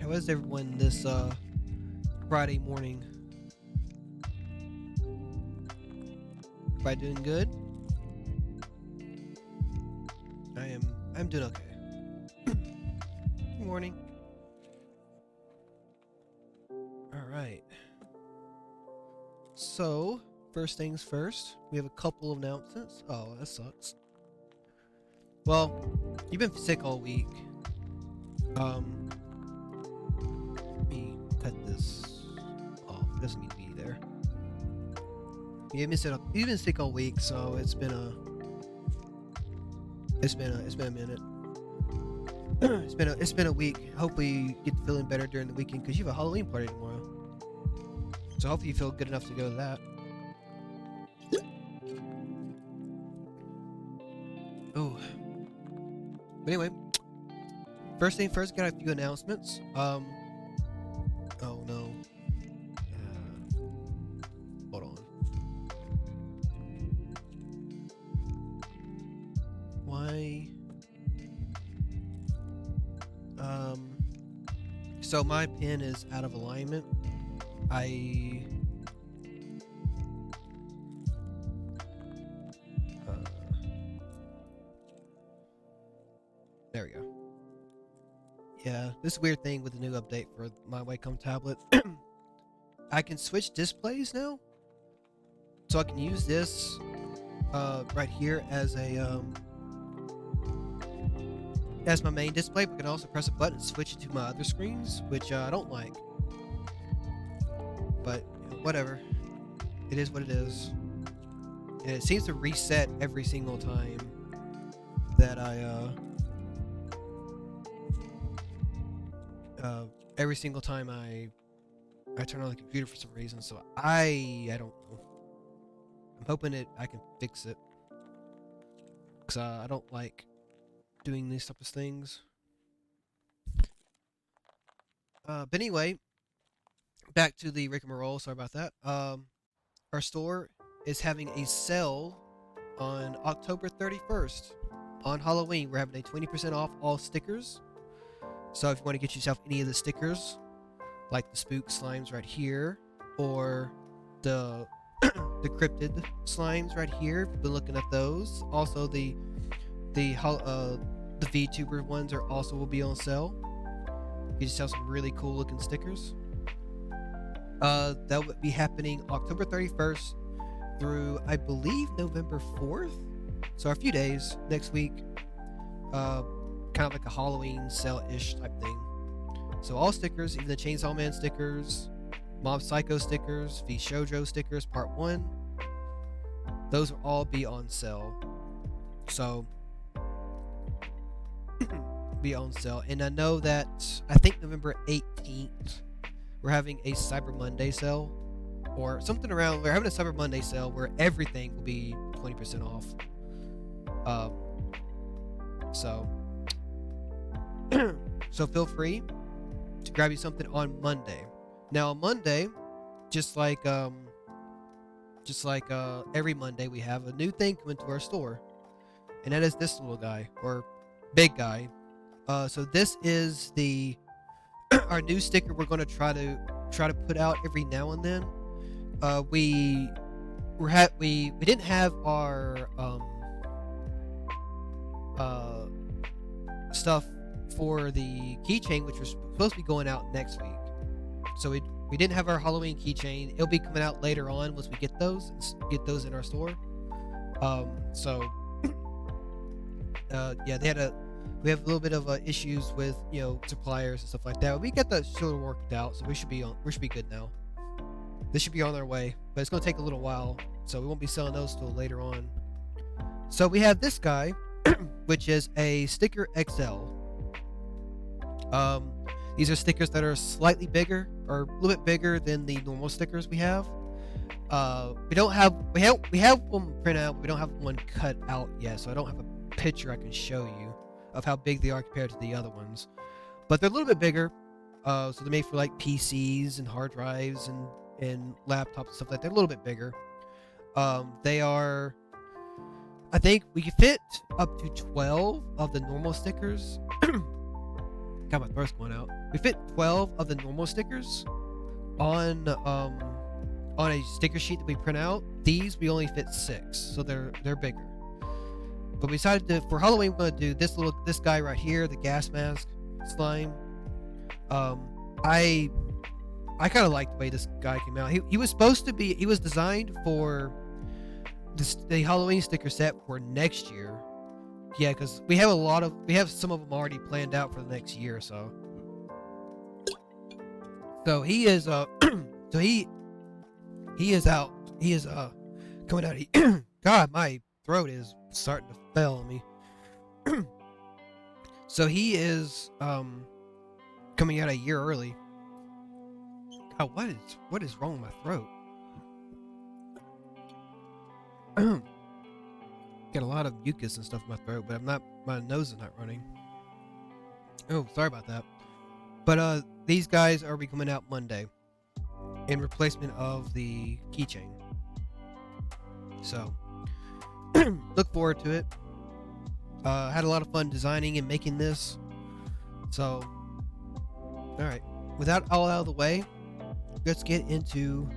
How is everyone this Friday morning? Everybody doing good? I'm doing okay. Good morning. Alright. So, first things first, we have a couple of announcements. Oh, that sucks. Well, you've been sick all week. Let me cut this off. It doesn't need to be there. You've been sick all week, so it's been a minute. it's been a week. Hopefully you get feeling better during the weekend because you have a Halloween party tomorrow. So hopefully you feel good enough to go to that. Oh. But anyway, first thing first, got a few announcements. Oh no. Hold on. Why? So my pen is out of alignment. There we go. Yeah, this weird thing with the new update for my Wacom tablet. I can switch displays now, so I can use this right here as a as my main display, but I can also press a button and switch it to my other screens, which I don't like. But you know, whatever, it is what it is, and it seems to reset every single time that I turn on the computer for some reason. So I don't know. I'm hoping I can fix it, because I don't like doing these type of things. But anyway, back to the rigmarole. Sorry about that. Our store is having a sale on October 31st on Halloween. We're having a 20% off all stickers. So if you want to get yourself any of the stickers, like the spook slimes right here, or the the cryptid slimes right here, if you've been looking at those. Also the VTuber ones will be on sale. You just have some really cool looking stickers. That would be happening October 31st through, I believe, November 4th. So a few days next week. Kind of like a Halloween sale-ish type thing. So all stickers, even the Chainsaw Man stickers, Mob Psycho stickers, V Shoujo stickers, Part 1, those will all be on sale. So, be on sale. And I know that, I think November 18th, we're having a Cyber Monday sale, or something around, we're having a Cyber Monday sale where everything will be 20% off. So feel free to grab you something on Monday. Now on Monday, just like every Monday, we have a new thing coming to our store, and that is this little guy, or big guy. So this is the our new sticker we're going to try to put out every now and then. We didn't have our stuff for the keychain, which was supposed to be going out next week. So we didn't have our Halloween keychain. It'll be coming out later on once we get those in our store. Yeah, we have a little bit of issues with suppliers and stuff like that. We got that sort of worked out, so we should be good now. This should be on their way, but it's going to take a little while, so we won't be selling those till later on. So we have this guy, which is a sticker XL. These are stickers that are slightly bigger, or a little bit bigger than the normal stickers we have. We have one printed out, but we don't have one cut out yet, so I don't have a picture I can show you of how big they are compared to the other ones. But they're a little bit bigger, so they're made for like PCs and hard drives and laptops and stuff like that. They're a little bit bigger. They are, I think we can fit up to 12 of the normal stickers God, my throat's going out. We fit 12 of the normal stickers on a sticker sheet that we print out. These we only fit 6, so they're bigger. But we decided to, for Halloween, we're gonna do this guy right here, the gas mask slime. I kind of like the way this guy came out. He was supposed to be. He was designed for the Halloween sticker set for next year. Yeah, because we have some of them already planned out for the next year or so. So he is so he is out. He is coming out. God, my throat is starting to fail on me. So he is coming out a year early. God, what is wrong with my throat? Get a lot of mucus and stuff in my throat, but my nose is not running. Oh, sorry about that. But these guys are coming out Monday in replacement of the keychain. So look forward to it. Had a lot of fun designing and making this. So alright. Without all out of the way, let's get into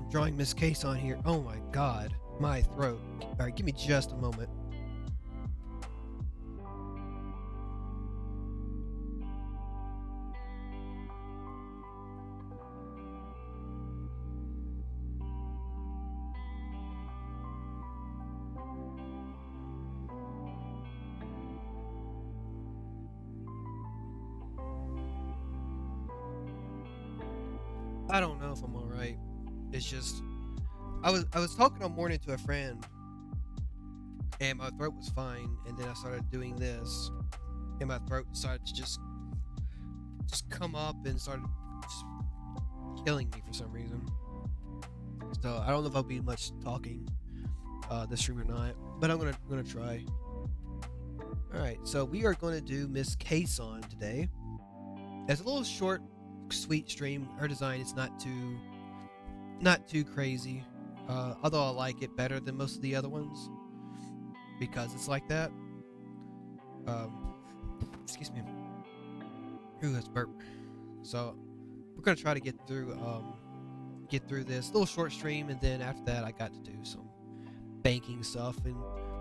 drawing Miss Case on here. Oh my god. My throat. Alright, give me just a moment. I don't know if I'm alright. It's just I was talking all morning to a friend and my throat was fine, and then I started doing this and my throat started to just come up and started just killing me for some reason. So I don't know if I'll be much talking this stream or not, but I'm gonna try. Alright, so we are gonna do Miss Case on today. It's a little short, sweet stream. Her design is not too crazy. Although I like it better than most of the other ones because it's like that. Excuse me. Ooh, that's burp. So we're gonna try to get through this little short stream, and then after that, I got to do some banking stuff, and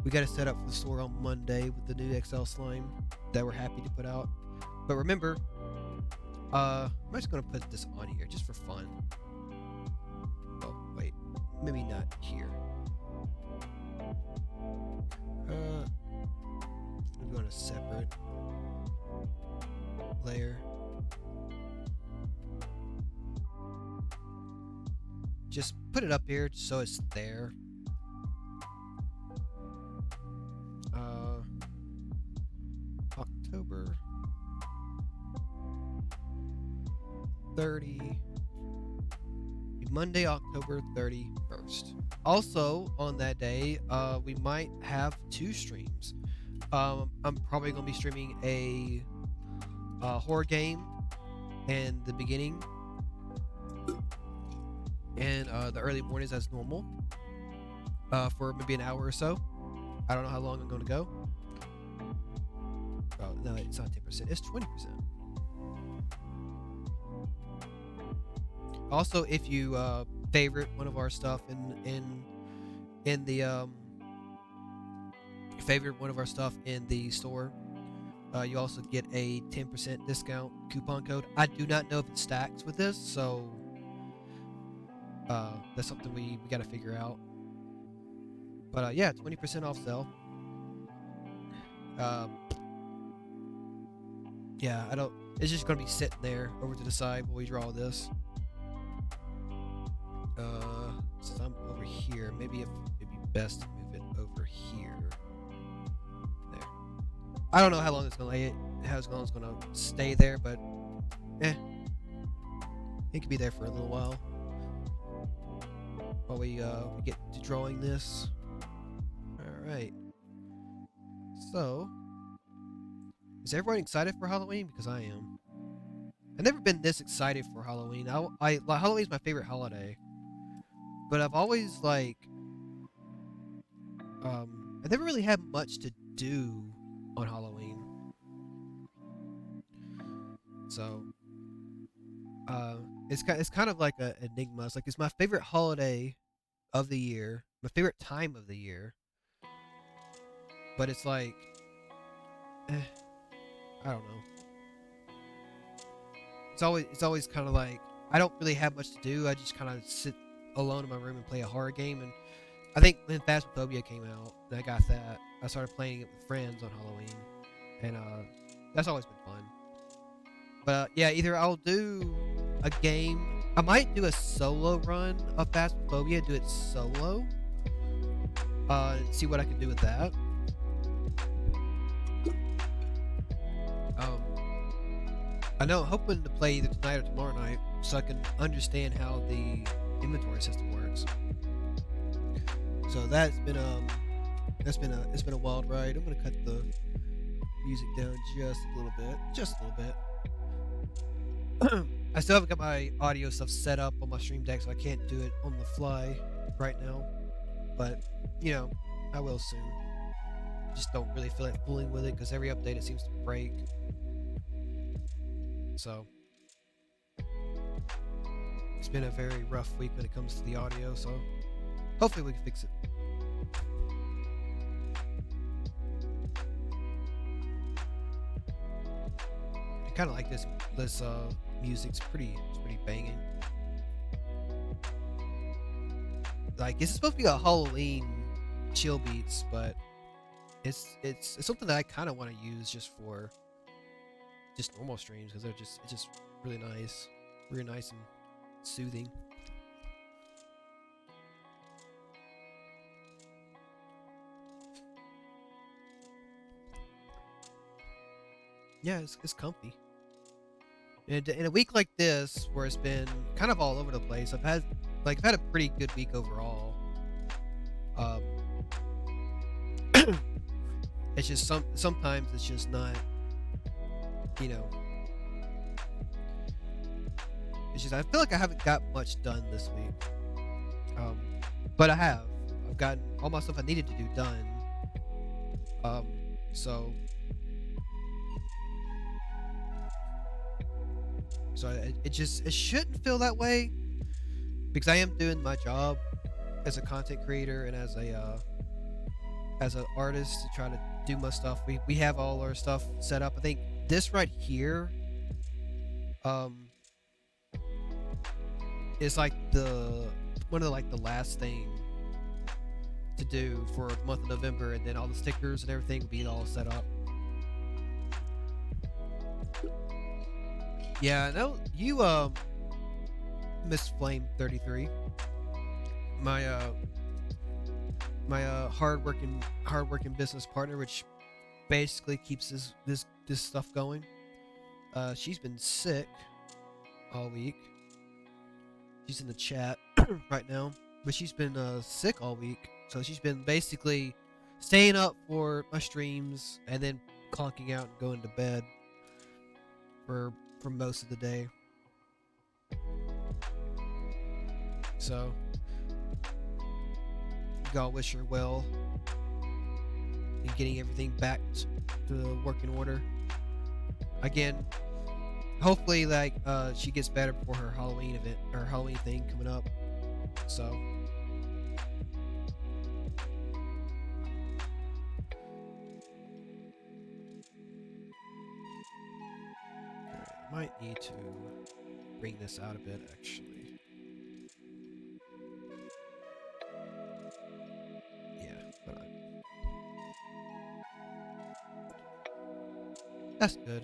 we got to set up for the store on Monday with the new XL slime that we're happy to put out. But remember, I'm just gonna put this on here just for fun. Oh wait, maybe not here. I'm going to separate layer. Just put it up here so it's there. October 30. Monday, October 31st. Also, on that day, we might have 2 streams. I'm probably going to be streaming a horror game in the beginning and the early mornings as normal for maybe an hour or so. I don't know how long I'm going to go. Oh, no, it's not 10%. It's 20%. Also, if you favorite one of our stuff in the favorite one of our stuff in the store, you also get a 10% discount coupon code. I do not know if it stacks with this, so that's something we got to figure out. But yeah, 20% off sale. Yeah, I don't. It's just gonna be sitting there over to the side while we draw this. Since I'm over here, maybe it'd be best to move it over here. There. I don't know how long it's gonna stay there, but it could be there for a little while while we get to drawing this. All right. So, is everyone excited for Halloween? Because I am. I've never been this excited for Halloween. Halloween's my favorite holiday. But I've always I never really had much to do on Halloween. So it's kind of like a enigma. It's like it's my favorite holiday of the year, my favorite time of the year. But it's like, I don't know. It's always kind of like I don't really have much to do. I just kind of sit alone in my room and play a horror game. And I think when Phasmophobia came out, and I got that, I started playing it with friends on Halloween, and that's always been fun. But yeah, either I'll do a game. I might do a solo run of Phasmophobia, do it solo, and see what I can do with that. Um, I know I'm hoping to play either tonight or tomorrow night so I can understand how the inventory system works. So it's been a wild ride. I'm gonna cut the music down just a little bit, just a little bit. I still haven't got my audio stuff set up on my stream deck, so I can't do it on the fly right now. But you know, I will soon. Just don't really feel like fooling with it because every update it seems to break. So it's been a very rough week when it comes to the audio. So hopefully we can fix it. I kind of like this music's pretty banging. Like this is supposed to be a Halloween chill beats, but it's something that I kind of want to use just for just normal streams because it's just really nice and soothing. Yeah, it's comfy. And in a week like this, where it's been kind of all over the place, I've had a pretty good week overall. Um, it's just sometimes it's just not, you know. It's just I feel like I haven't got much done this week. But I have. I've gotten all my stuff I needed to do done. So it shouldn't feel that way because I am doing my job as a content creator and as an artist to try to do my stuff. We have all our stuff set up. I think this right here is like one of the last thing to do for the month of November, and then all the stickers and everything will be all set up. Yeah, no, you Miss Flame 33, my hardworking business partner, which basically keeps this stuff going. She's been sick all week. She's in the chat right now, but she's been sick all week, so she's been basically staying up for my streams and then clocking out and going to bed for most of the day. So y'all wish her well in getting everything back to the working order. Again, hopefully she gets better before her Halloween event or Halloween thing coming up. So might need to bring this out a bit actually. Yeah, but that's good.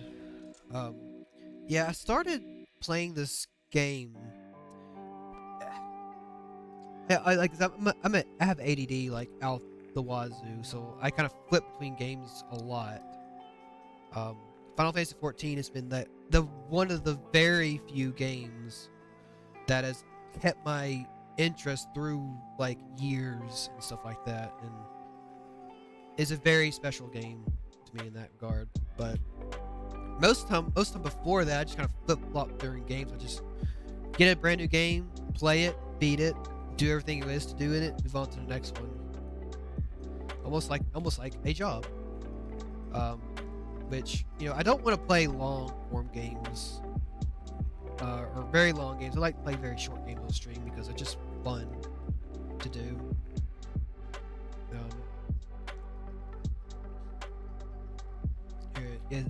Yeah, I started playing this game. Yeah, I have ADD like out the wazoo, so I kind of flip between games a lot. Final Fantasy XIV has been the one of the very few games that has kept my interest through like years and stuff like that, and is a very special game to me in that regard. But most time before that, I just kind of flip flop during games. I just get a brand new game, play it, beat it, do everything there is to do in it, move on to the next one. Almost like a job. which, you know, I don't want to play long form games, or very long games. I like to play very short games on stream because it's just fun to do.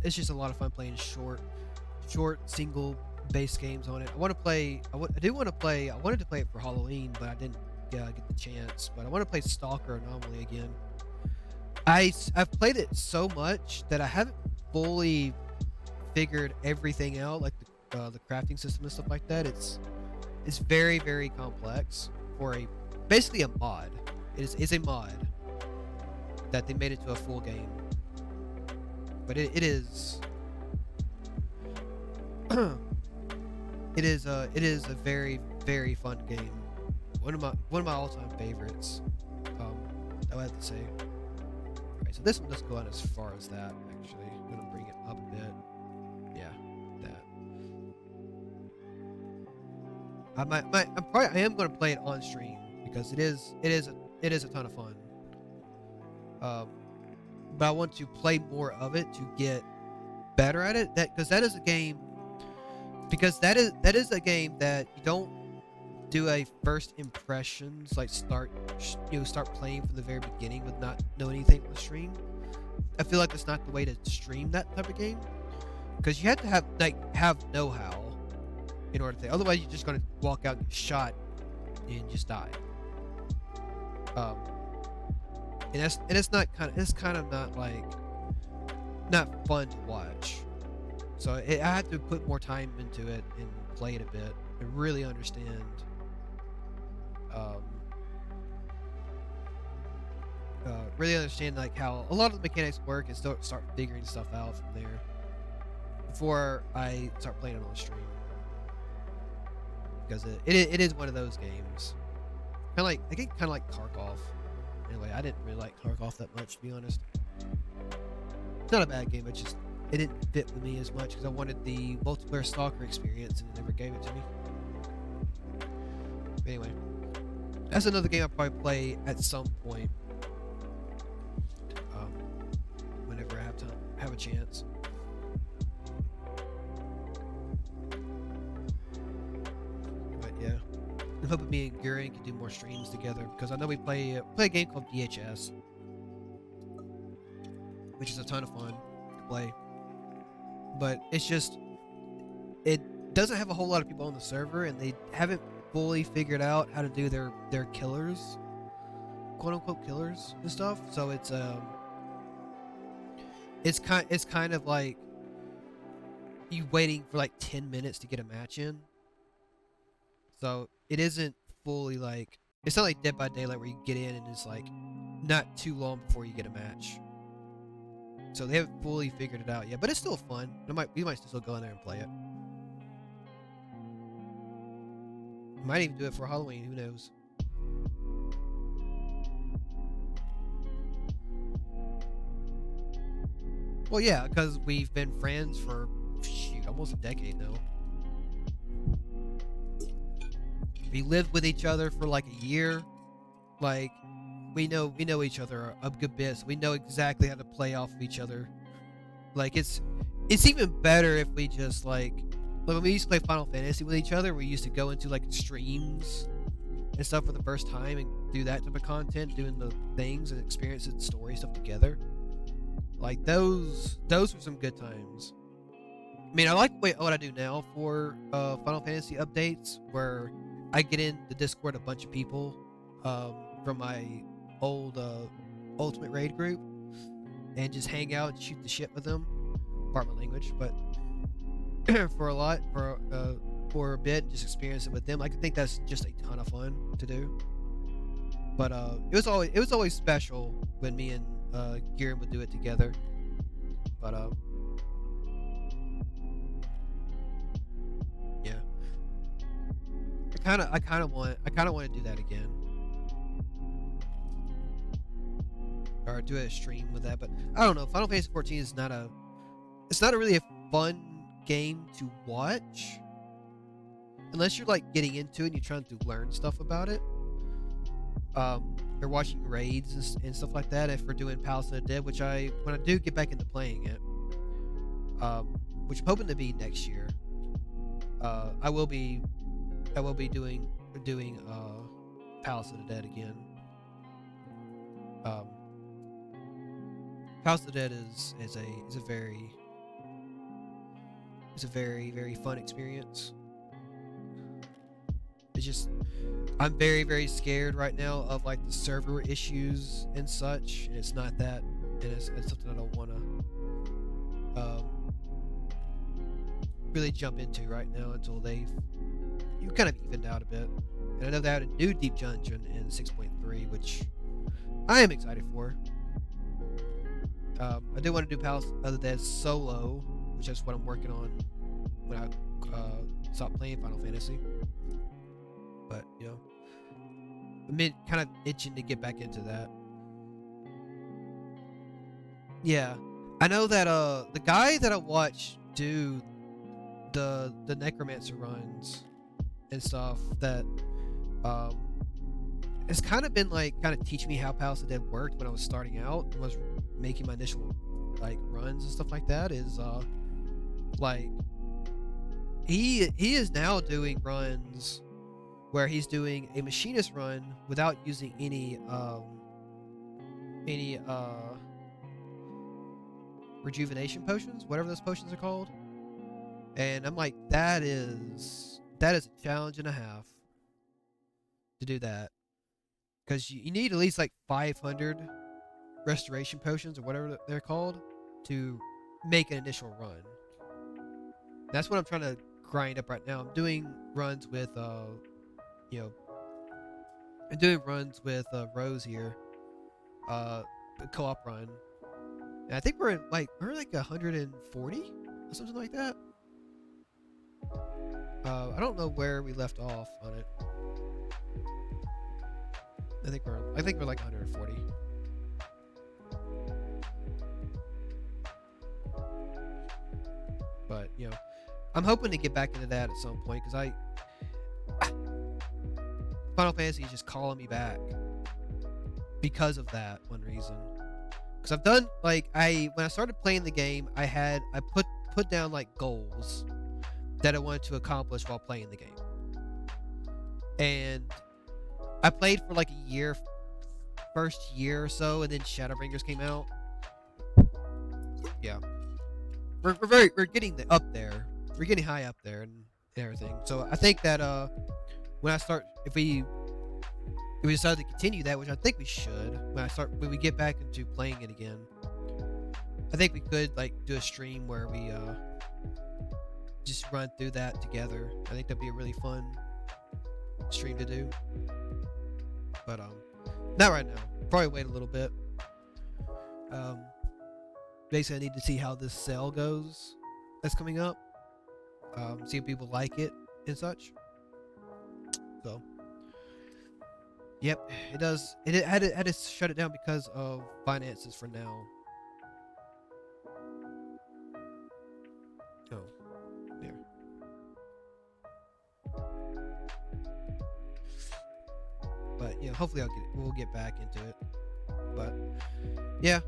It's just a lot of fun playing short single base games on it. I wanted to play it for Halloween, but I didn't get the chance. But I want to play Stalker Anomaly again. I've played it so much that I haven't fully figured everything out, like the crafting system and stuff like that. It's very, very complex for basically a mod. It's a mod that they made into a full game. But it is it is a very, very fun game. One of my all-time favorites. I would have to say. Alright, so this one doesn't go on as far as that. Actually, I'm gonna bring it up a bit. Yeah, that. I am gonna play it on stream because it is a ton of fun. But I want to play more of it to get better at it. Because that is a game that you don't do a first impressions, like start playing from the very beginning with not know anything on the stream. I feel like it's not the way to stream that type of game, because you have to have know-how in order to. Otherwise, you're just gonna walk out and get shot and just die. And it's kind of not fun to watch. So I had to put more time into it and play it a bit and really understand like how a lot of the mechanics work, and start figuring stuff out from there before I start playing it on stream. Because it is one of those games. Kind of like Tarkov. Anyway, I didn't really like Tarkov that much, to be honest. It's not a bad game, it didn't fit with me as much because I wanted the multiplayer Stalker experience and it never gave it to me. But anyway, that's another game I'll probably play at some point. Whenever I have a chance. But yeah. I'm hoping me and Gary can do more streams together, because I know we play a game called DHS, which is a ton of fun to play. But it's just, it doesn't have a whole lot of people on the server, and they haven't fully figured out how to do their killers, quote unquote killers and stuff. So it's kind of like you waiting for like 10 minutes to get a match in. So it isn't fully like, it's not like Dead by Daylight where you get in and it's like not too long before you get a match. So they haven't fully figured it out yet, but it's still fun. We might still go in there and play it. Might even do it for Halloween, who knows? Well, yeah, because we've been friends for, shoot, almost a decade now. We lived with each other for like a year. Like, we know each other a good bit, so we know exactly how to play off of each other. Like, it's even better if we just like when we used to play Final Fantasy with each other, we used to go into like streams and stuff for the first time and do that type of content, doing the things and experiencing story stuff together. Like those were some good times. I mean, I like what I do now for Final Fantasy updates, where I get in the Discord a bunch of people from my old Ultimate Raid group and just hang out and shoot the shit with them. Pardon my language, but for a bit, just experience it with them. I think that's just a ton of fun to do. But it was always special when me and Kieran would do it together. But yeah, I kind of want to do that again, or do a stream with that. But I don't know. Final Fantasy 14 is not really a fun game to watch unless you're like getting into it and you're trying to learn stuff about it. Or watching raids and stuff like that. If we're doing Palace of the Dead, which when I do get back into playing it, which I'm hoping to be next year. I will be doing Palace of the Dead again. Um, Palace of the Dead is a very fun experience. It's just I'm very scared right now of like the server issues and such, and it's not that, and it's something I don't want to really jump into right now until you kind of evened out a bit. And I know they had a new deep dungeon in 6.3, which I am excited for. I do want to do Palace of the Dead solo, which is what I'm working on when I stop playing Final Fantasy. But I'm kind of itching to get back into that. Yeah, I know that the guy that I watched do the necromancer runs and stuff, that it's kind of been like kind of teaching me how Palace of the Dead worked when I was starting out and was making my initial like runs and stuff like that. Is like he is now doing runs where he's doing a machinist run without using any rejuvenation potions, whatever those potions are called. And I'm like, that is a challenge and a half to do that, because you need at least like 500 restoration potions or whatever they're called to make an initial run. That's what I'm trying to grind up right now. I'm doing runs with Rose here, a co-op run, and I think we're like 140 or something like that. I don't know where we left off on it. I think we're like 140. But I'm hoping to get back into that at some point, because Final Fantasy is just calling me back because of that one reason. Because I've done when I started playing the game, I put down like goals that I wanted to accomplish while playing the game, and I played for like a year, first year or so, and then Shadowbringers came out. Yeah, we're getting up there. We're getting high up there and everything. So I think that if we decide to continue that, which I think we should, when we get back into playing it again, I think we could like do a stream where we just run through that together. I think that'd be a really fun stream to do. But not right now. Probably wait a little bit. Basically, I need to see how this sale goes that's coming up. See if people like it and such. So, yep, it does. It had to shut it down because of finances for now. Oh, there. But hopefully we'll get back into it. But yeah,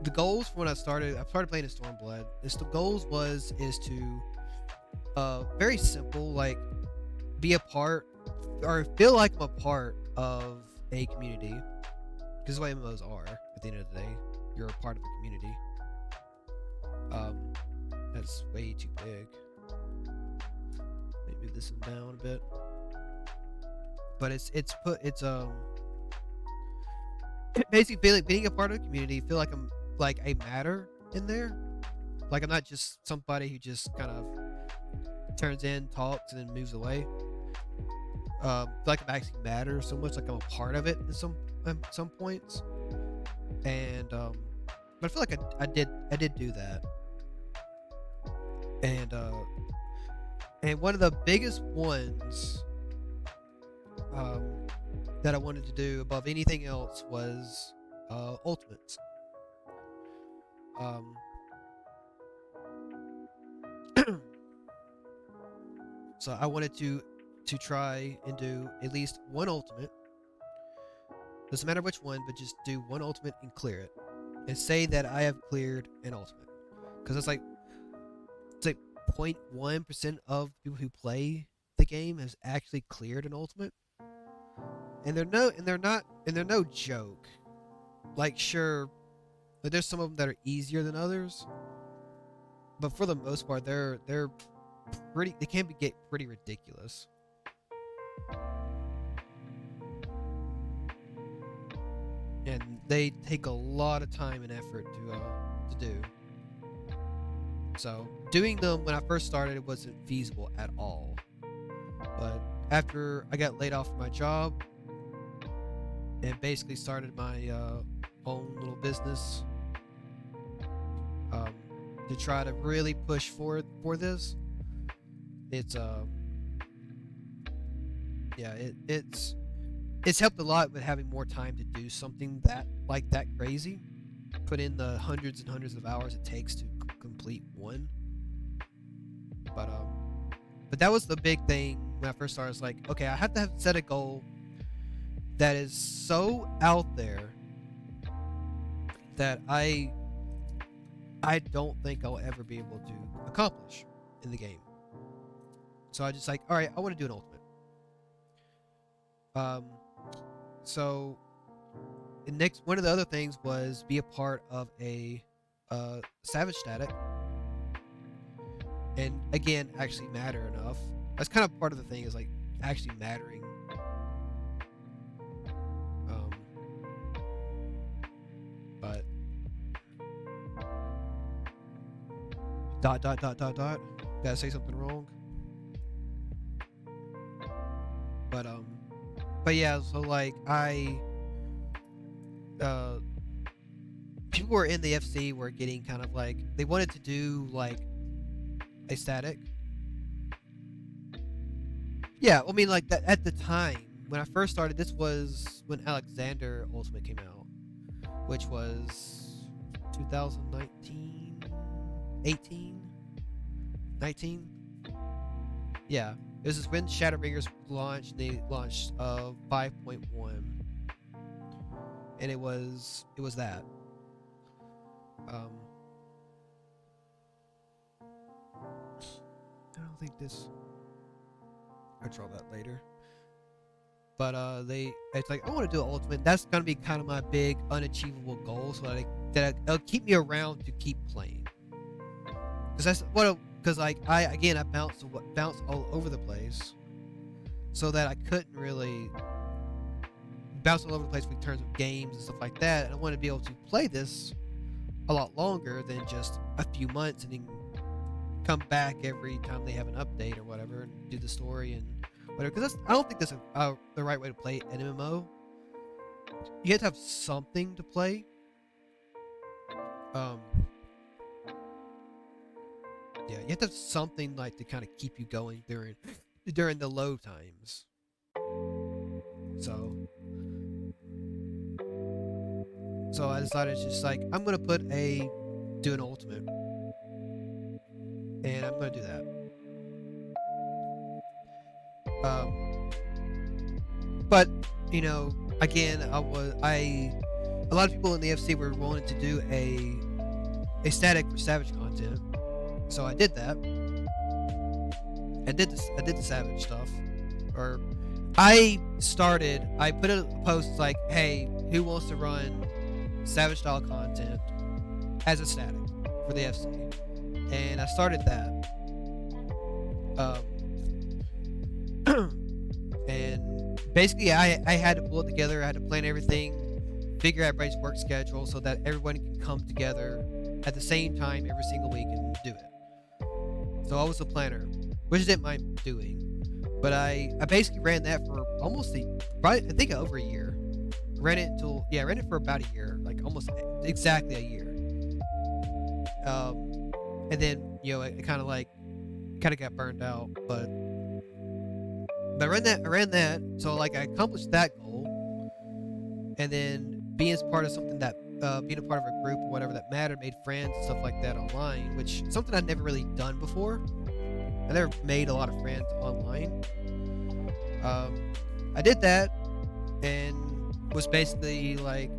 the goals for when I started playing in Stormblood. The goals is to very simple, like be a part or feel like I'm a part of a community. Because the way MMOs are, at the end of the day, you're a part of a community. That's way too big. Maybe move this one down a bit. But it's basically being a part of the community. Feel like I'm like a matter in there. Like I'm not just somebody who just kind of turns in, talks, and then moves away. Feel like I'm actually matter so much. Like I'm a part of it at some points. And but I feel like I did do that. And one of the biggest ones that I wanted to do above anything else was ultimates. So I wanted to try and do at least one ultimate. Doesn't matter which one, but just do one ultimate and clear it. and say that I have cleared an ultimate, because it's like 0.1% of people who play the game has actually cleared an ultimate, and they're no joke. Like, sure, like, there's some of them that are easier than others, but for the most part, they're pretty. They can get pretty ridiculous. And they take a lot of time and effort to do. So doing them when I first started, it wasn't feasible at all. But after I got laid off from my job and basically started my own little business, to try to really push for this, it's yeah, it's helped a lot with having more time to do something that crazy. Put in the hundreds and hundreds of hours it takes to complete one. But that was the big thing when I first started. It's like, okay, I have to set a goal that is so out there that I don't think I'll ever be able to accomplish in the game. So I just like, all right, I want to do an ultimate. So the next one of the other things was be a part of a Savage static, and again, actually matter enough. That's kind of part of the thing, is like actually mattering. But dot. Did I say something wrong? But yeah, so like people who were in the FC were getting kind of like, they wanted to do like a static. Yeah, I mean, like that at the time when I first started. This was when Alexander Ultimate came out, which was 2019, 18, 19. Yeah, this is when Shadowbringers launched. They launched 5.1, and it was that. I don't think this. I'll draw that later. But it's like, I want to do an ultimate. That's gonna be kind of my big unachievable goal, so that it'll keep me around to keep playing. Because like I bounce all over the place, so that I couldn't really bounce all over the place in terms of games and stuff like that. And I want to be able to play this a lot longer than just a few months, and then come back every time they have an update or whatever, and do the story and whatever. Because I don't think that's the right way to play an MMO. You have to have something to play. Yeah, you have to have something like to kind of keep you going during the low times. So I decided just like, I'm gonna do an ultimate, and I'm gonna do that. But again, a lot of people in the FC were willing to do a static for Savage content, so I did that. I did the Savage stuff, or I put a post like, hey, who wants to run Savage style content as a static for the FC? And I started that. And basically I had to pull it together. I had to plan everything, figure out everybody's work schedule so that everyone can come together at the same time every single week and do it. So I was the planner, which I didn't mind doing. But I basically ran that for almost I think over a year. Ran it for about a year, like almost exactly a year. And then it kind of got burned out, but I ran that, so like I accomplished that goal, and then being part of something that being a part of a group or whatever that mattered, made friends and stuff like that online, which is something I'd never really done before. I never made a lot of friends online. I did that, and was basically like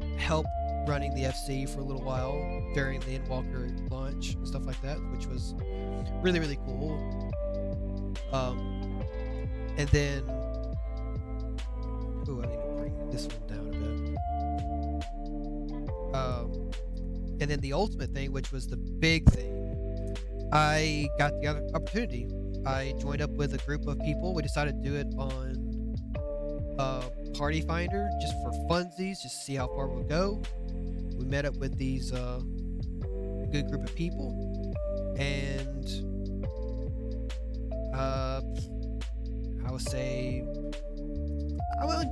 running the FC for a little while during the Endwalker launch and stuff like that, which was really, really cool. And then, I need to bring this one down a bit. And then the ultimate thing, which was the big thing, I got the other opportunity. I joined up with a group of people. We decided to do it on Party Finder just for funsies, just to see how far we'll go. We met up with these good group of people, and I wouldn't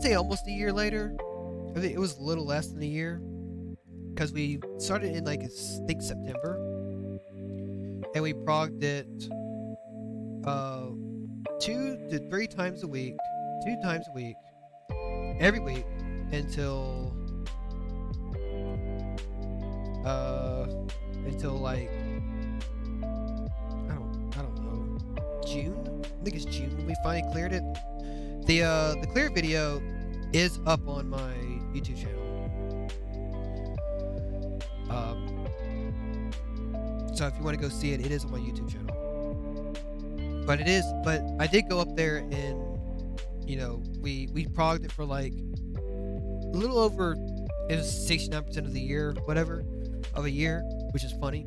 say almost a year later. I think it was a little less than a year, because we started in like I think September, and we progged it 2 to 3 times a week, every week until like I don't know, June. I think it's June when we finally cleared it. The clear video is up on my YouTube channel. So if you want to go see it, it is on my YouTube channel. But I did go up there and, you know, we progged it for like a little over, it was 69% of the year, whatever, of a year, which is funny.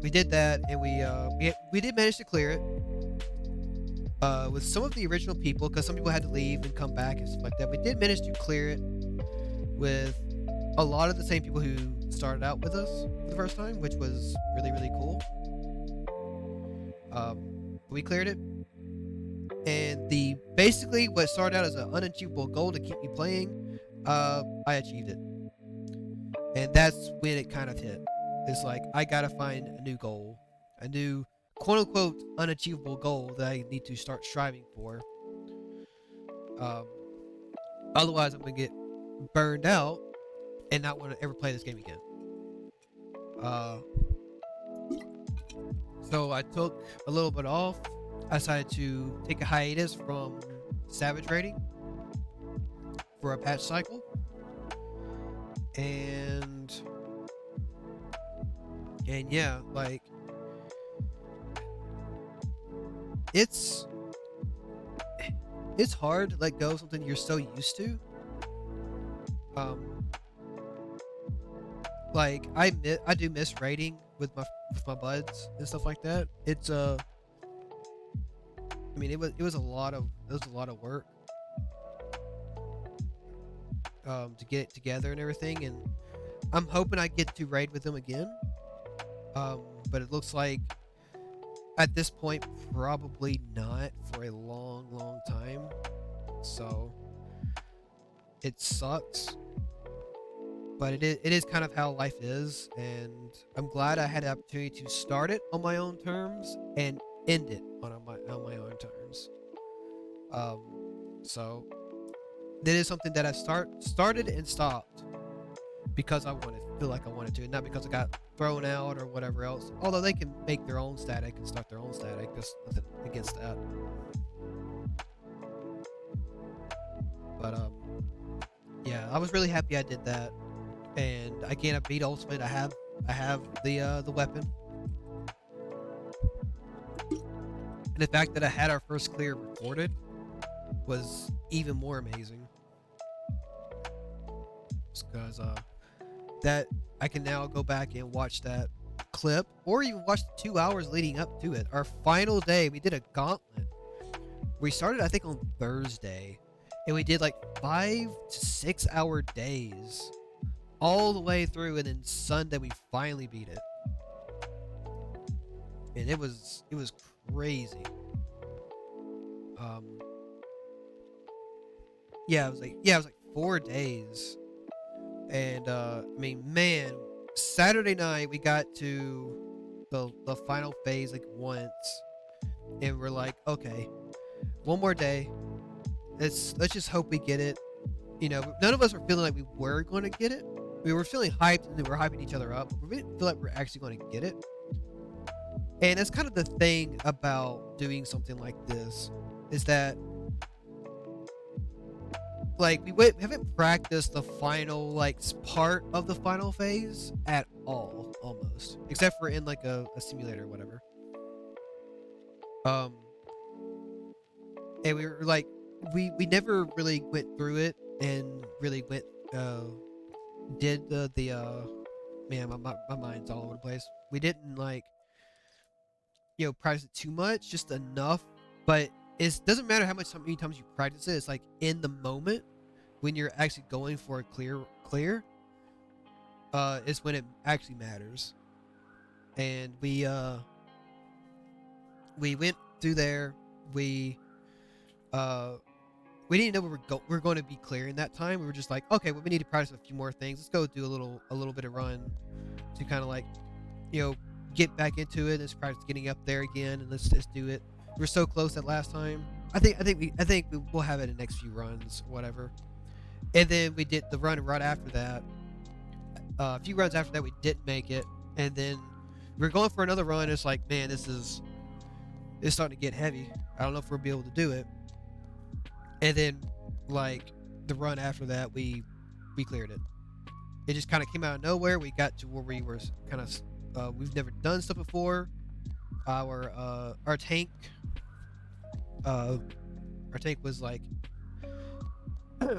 We did that, and we did manage to clear it with some of the original people, because some people had to leave and come back and stuff like that. We did manage to clear it with a lot of the same people who started out with us for the first time, which was really, really cool. We cleared it, and basically what started out as an unachievable goal to keep me playing, I achieved it. And that's when it kind of hit. It's like, I gotta find a new goal, a new quote-unquote unachievable goal that I need to start striving for. Otherwise I'm gonna get burned out and not want to ever play this game again. So I took a little bit off. I decided to take a hiatus from Savage raiding for a patch cycle, and yeah, like it's hard to let go of something you're so used to. Like I do miss raiding with my buds and stuff like that. It's I mean, it was a lot of work to get it together and everything, and I'm hoping I get to raid with them again. But it looks like at this point probably not for a long time. So it sucks. But it is kind of how life is, and I'm glad I had the opportunity to start it on my own terms and end it on my own terms. So that is something that I started and stopped because I feel like I wanted to, and not because I got thrown out or whatever else. Although they can make their own static and start their own static, there's nothing against that. But yeah, I was really happy I did that. And again, I beat Ultimate. I have the weapon, and the fact that I had our first clear recorded was even more amazing. Because that I can now go back and watch that clip, or even watch the 2 hours leading up to it. Our final day, we did a gauntlet. We started, I think, on Thursday, and we did like 5 to 6 hour days all the way through, and then Sunday we finally beat it. And it was crazy. Yeah, it was like 4 days. And I mean, man, Saturday night we got to the final phase like once, and we're like, okay, one more day. Let's just hope we get it. You know, none of us were feeling like we were going to get it. We were feeling hyped, and we were hyping each other up, but we didn't feel like we're actually going to get it. And that's kind of the thing about doing something like this, is that like we haven't practiced the final like part of the final phase at all, almost, except for in like a simulator or whatever. Um, and we were like, we never really went through it and really went uh did the man, my mind's all over the place. We didn't like, practice it too much, just enough. But it doesn't matter how many times you practice it. It's like in the moment when you're actually going for a clear, is when it actually matters. And we went through there. We uh we didn't know we were going to be clearing that time. We were just like, okay, well, we need to practice a few more things. Let's go do a little bit of run to kind of like, you know, get back into it. Let's practice getting up there again, and let's just do it. We were so close that last time. I think we'll have it in the next few runs, or whatever. And then we did the run right after that. A few runs after that, we didn't make it, and then we were going for another run. It's like, man, it's starting to get heavy. I don't know if we'll be able to do it. And then, like, the run after that, we cleared it. It just kind of came out of nowhere. We got to where we were kind of we've never done stuff before. Our tank was like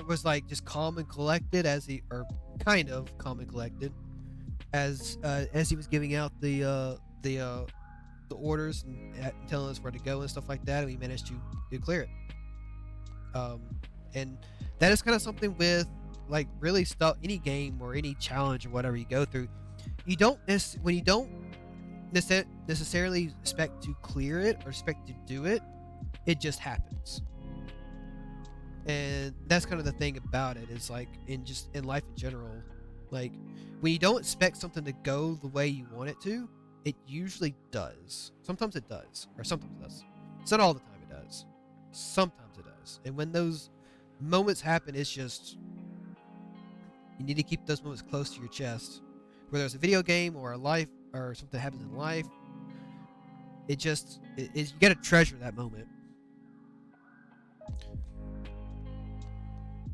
was like just calm and collected or kind of calm and collected as he was giving out the orders and telling us where to go and stuff like that, and we managed to clear it. And that is kind of something with like really stuff, any game or any challenge or whatever you go through. When you don't necessarily expect to clear it or expect to do it, it just happens. And that's kind of the thing about it, is like in life in general, like when you don't expect something to go the way you want it to, it usually does. Sometimes it does, or sometimes it does. It's not all the time it does. Sometimes it does. And when those moments happen, it's just, you need to keep those moments close to your chest. Whether it's a video game or a life or something happens in life, you gotta treasure that moment.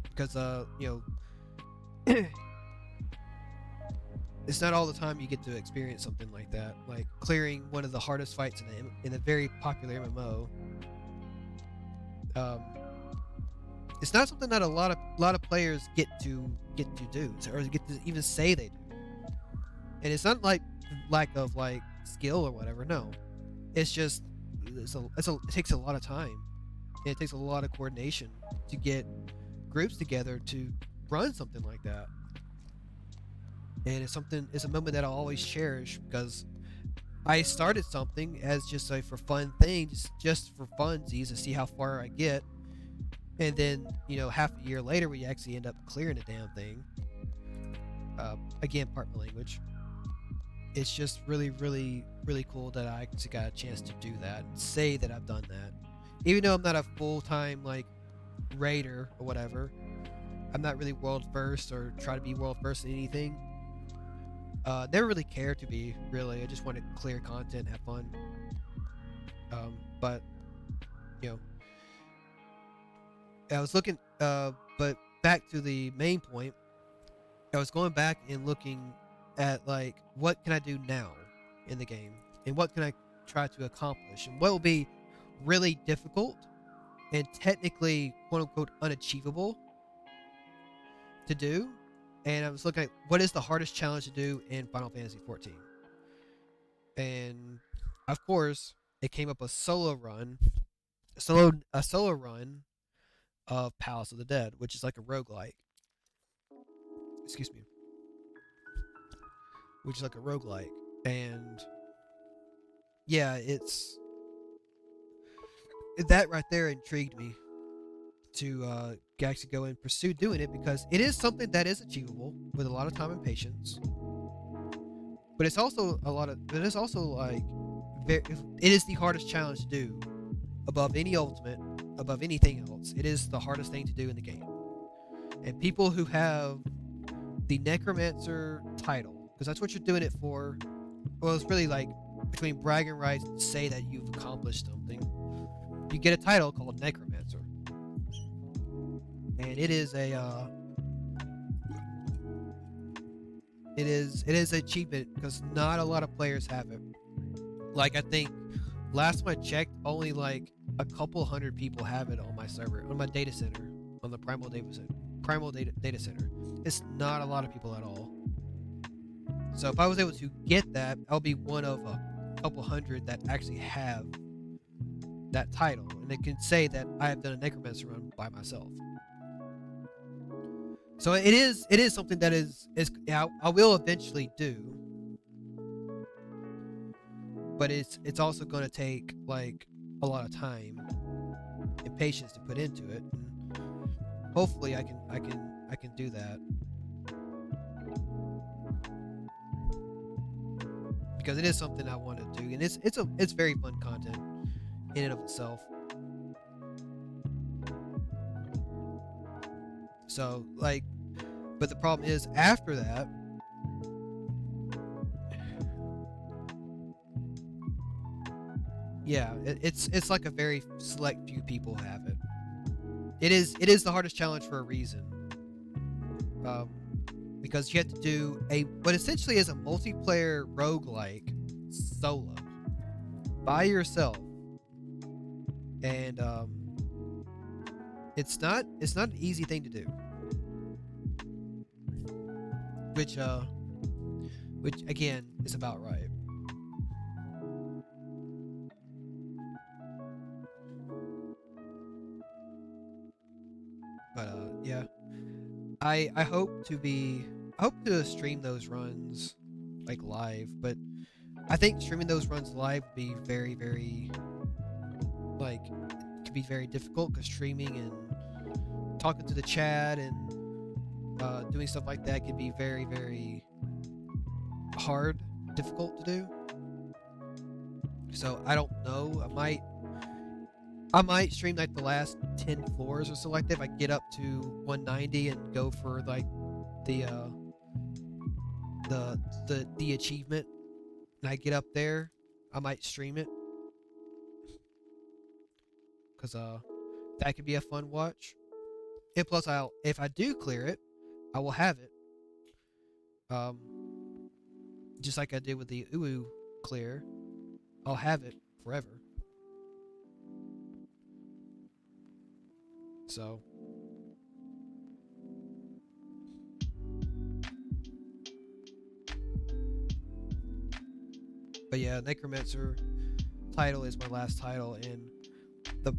Because it's not all the time you get to experience something like that, like clearing one of the hardest fights in a very popular MMO. It's not something that a lot of players get to do, or get to even say they do. And it's not like lack of like skill or whatever. No, it's just it takes a lot of time. And it takes a lot of coordination to get groups together to run something like that. And it's a moment that I'll always cherish, because I started something as just a for fun thing, just for funsies, to see how far I get. And then, half a year later, we actually end up clearing the damn thing. Again, part my language. It's just really, really, really cool that I actually got a chance to do that and say that I've done that. Even though I'm not a full-time, like, raider or whatever, I'm not really world first or try to be world first in anything. Never really cared to be, really. I just want to clear content, have fun. But, I was looking, but back to the main point, I was going back and looking at, like, what can I do now in the game? And what can I try to accomplish? And what will be really difficult and technically, quote-unquote, unachievable to do. And I was looking at what is the hardest challenge to do in Final Fantasy XIV. And, of course, it came up a solo run of Palace of the Dead, which is like a roguelike. Excuse me. Which is like a roguelike. And yeah, that right there intrigued me to actually go and pursue doing it, because it is something that is achievable with a lot of time and patience. But it's also like it is the hardest challenge to do above any ultimate, above anything else. It is the hardest thing to do in the game. And people who have the Necromancer title, because that's what you're doing it for. Well, it's really like between bragging rights to say that you've accomplished something. You get a title called Necromancer. and it is a it is an achievement because not a lot of players have it. Like I think last time I checked, only like a couple hundred people have it on my server, on my data center, on the primal data center. It's not a lot of people at all. So if I was able to get that, I'll be one of a couple hundred that actually have that title, and it can say that I have done a necromancer run by myself. So it is something that is I will eventually do, but it's also going to take like a lot of time and patience to put into it. And hopefully, I can do that because it is something I want to do, and it's very fun content in and of itself. So like, but the problem is after that, yeah, it's like a very select few people have it. It is the hardest challenge for a reason, um, because you have to do a what essentially is a multiplayer roguelike solo by yourself, and it's not an easy thing to do, which again is about right. But yeah, I hope to be I hope to stream those runs like live, but I think streaming those runs live would be very like it could be very difficult because streaming and talking to the chat and doing stuff like that can be very hard, difficult to do. So I don't know. I might stream like the last 10 floors or so like that. If I get up to 190 and go for like the the achievement, and I get up there, I might stream it because that could be a fun watch. And plus, I'll if I do clear it, I will have it. Um, just like I did with the Uwu clear, I'll have it forever. So, but yeah, Necromancer title is my last title, and the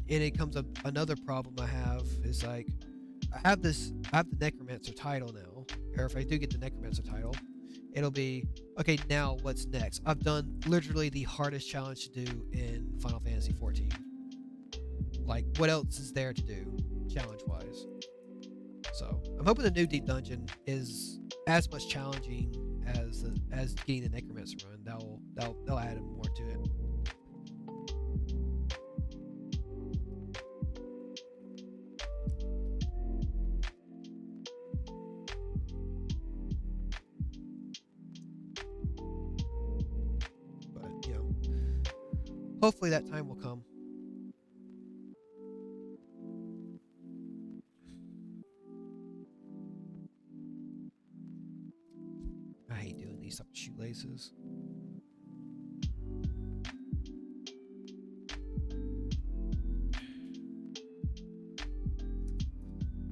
and it comes up another problem I have is like I have the Necromancer title now, or if I do get the Necromancer title, it'll be okay. Now what's next? I've done literally the hardest challenge to do in Final Fantasy 14. Like, what else is there to do, challenge wise? So I'm hoping the new Deep Dungeon is as much challenging as getting the Necromancer run. That'll add more to it. But hopefully that time will come. I hate doing these type of shoelaces.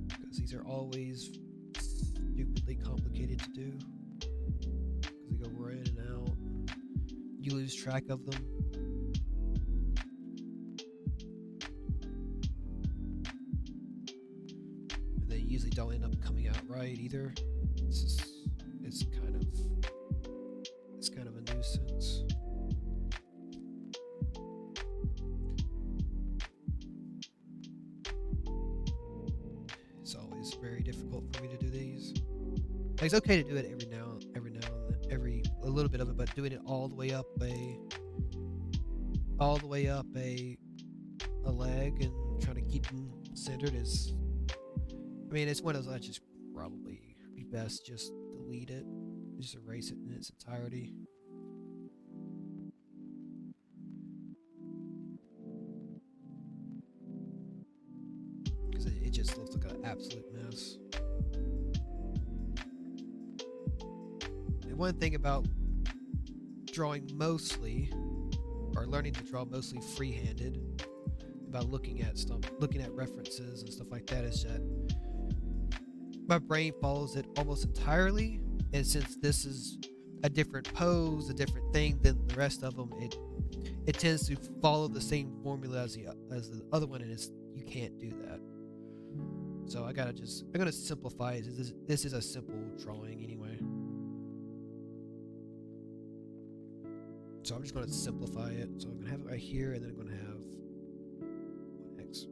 Because these are always stupidly complicated to do. Because they go right in and out. You lose track of them. And they usually don't end up coming out right either. It's kind of a nuisance. It's always very difficult for me to do these. Like, it's okay to do it every now and then, every a little bit of it, but doing it all the way up a leg and trying to keep them centered is. I mean, it's one of those I just probably be best just delete it, just erase it in its entirety. Because it just looks like one thing about drawing mostly, or learning to draw mostly freehanded, about looking at stuff, looking at references and stuff like that, is that my brain follows it almost entirely. And since this is a different pose, a different thing than the rest of them, it tends to follow the same formula as the other one, and you can't do that. So I'm gonna simplify it. This is a simple drawing anyway. So I'm just gonna simplify it. So I'm gonna have it right here, and then I'm gonna have one X,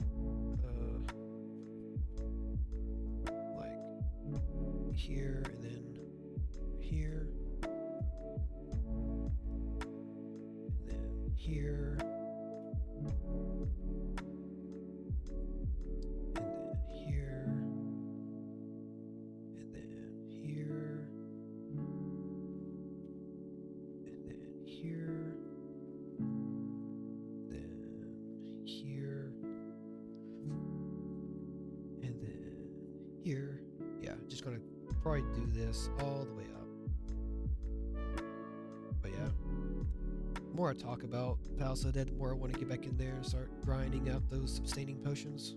like here, and then here, and then here, and then here, and then here, and then here, then here, and then here. Yeah, just gonna probably do this all the way up. But yeah, the more I talk about Palace of the Dead, the more I want to get back in there and start grinding out those sustaining potions.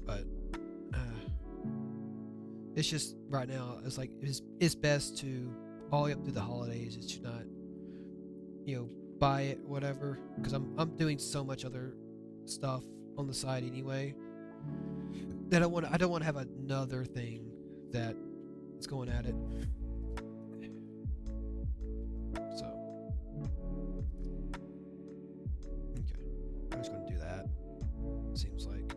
But it's just right now, it's like it's best to all the way up through the holidays is to not, buy it or whatever, because I'm doing so much other stuff on the side anyway that I don't want to have another thing that is going at it. So okay, I'm just gonna do that. Seems like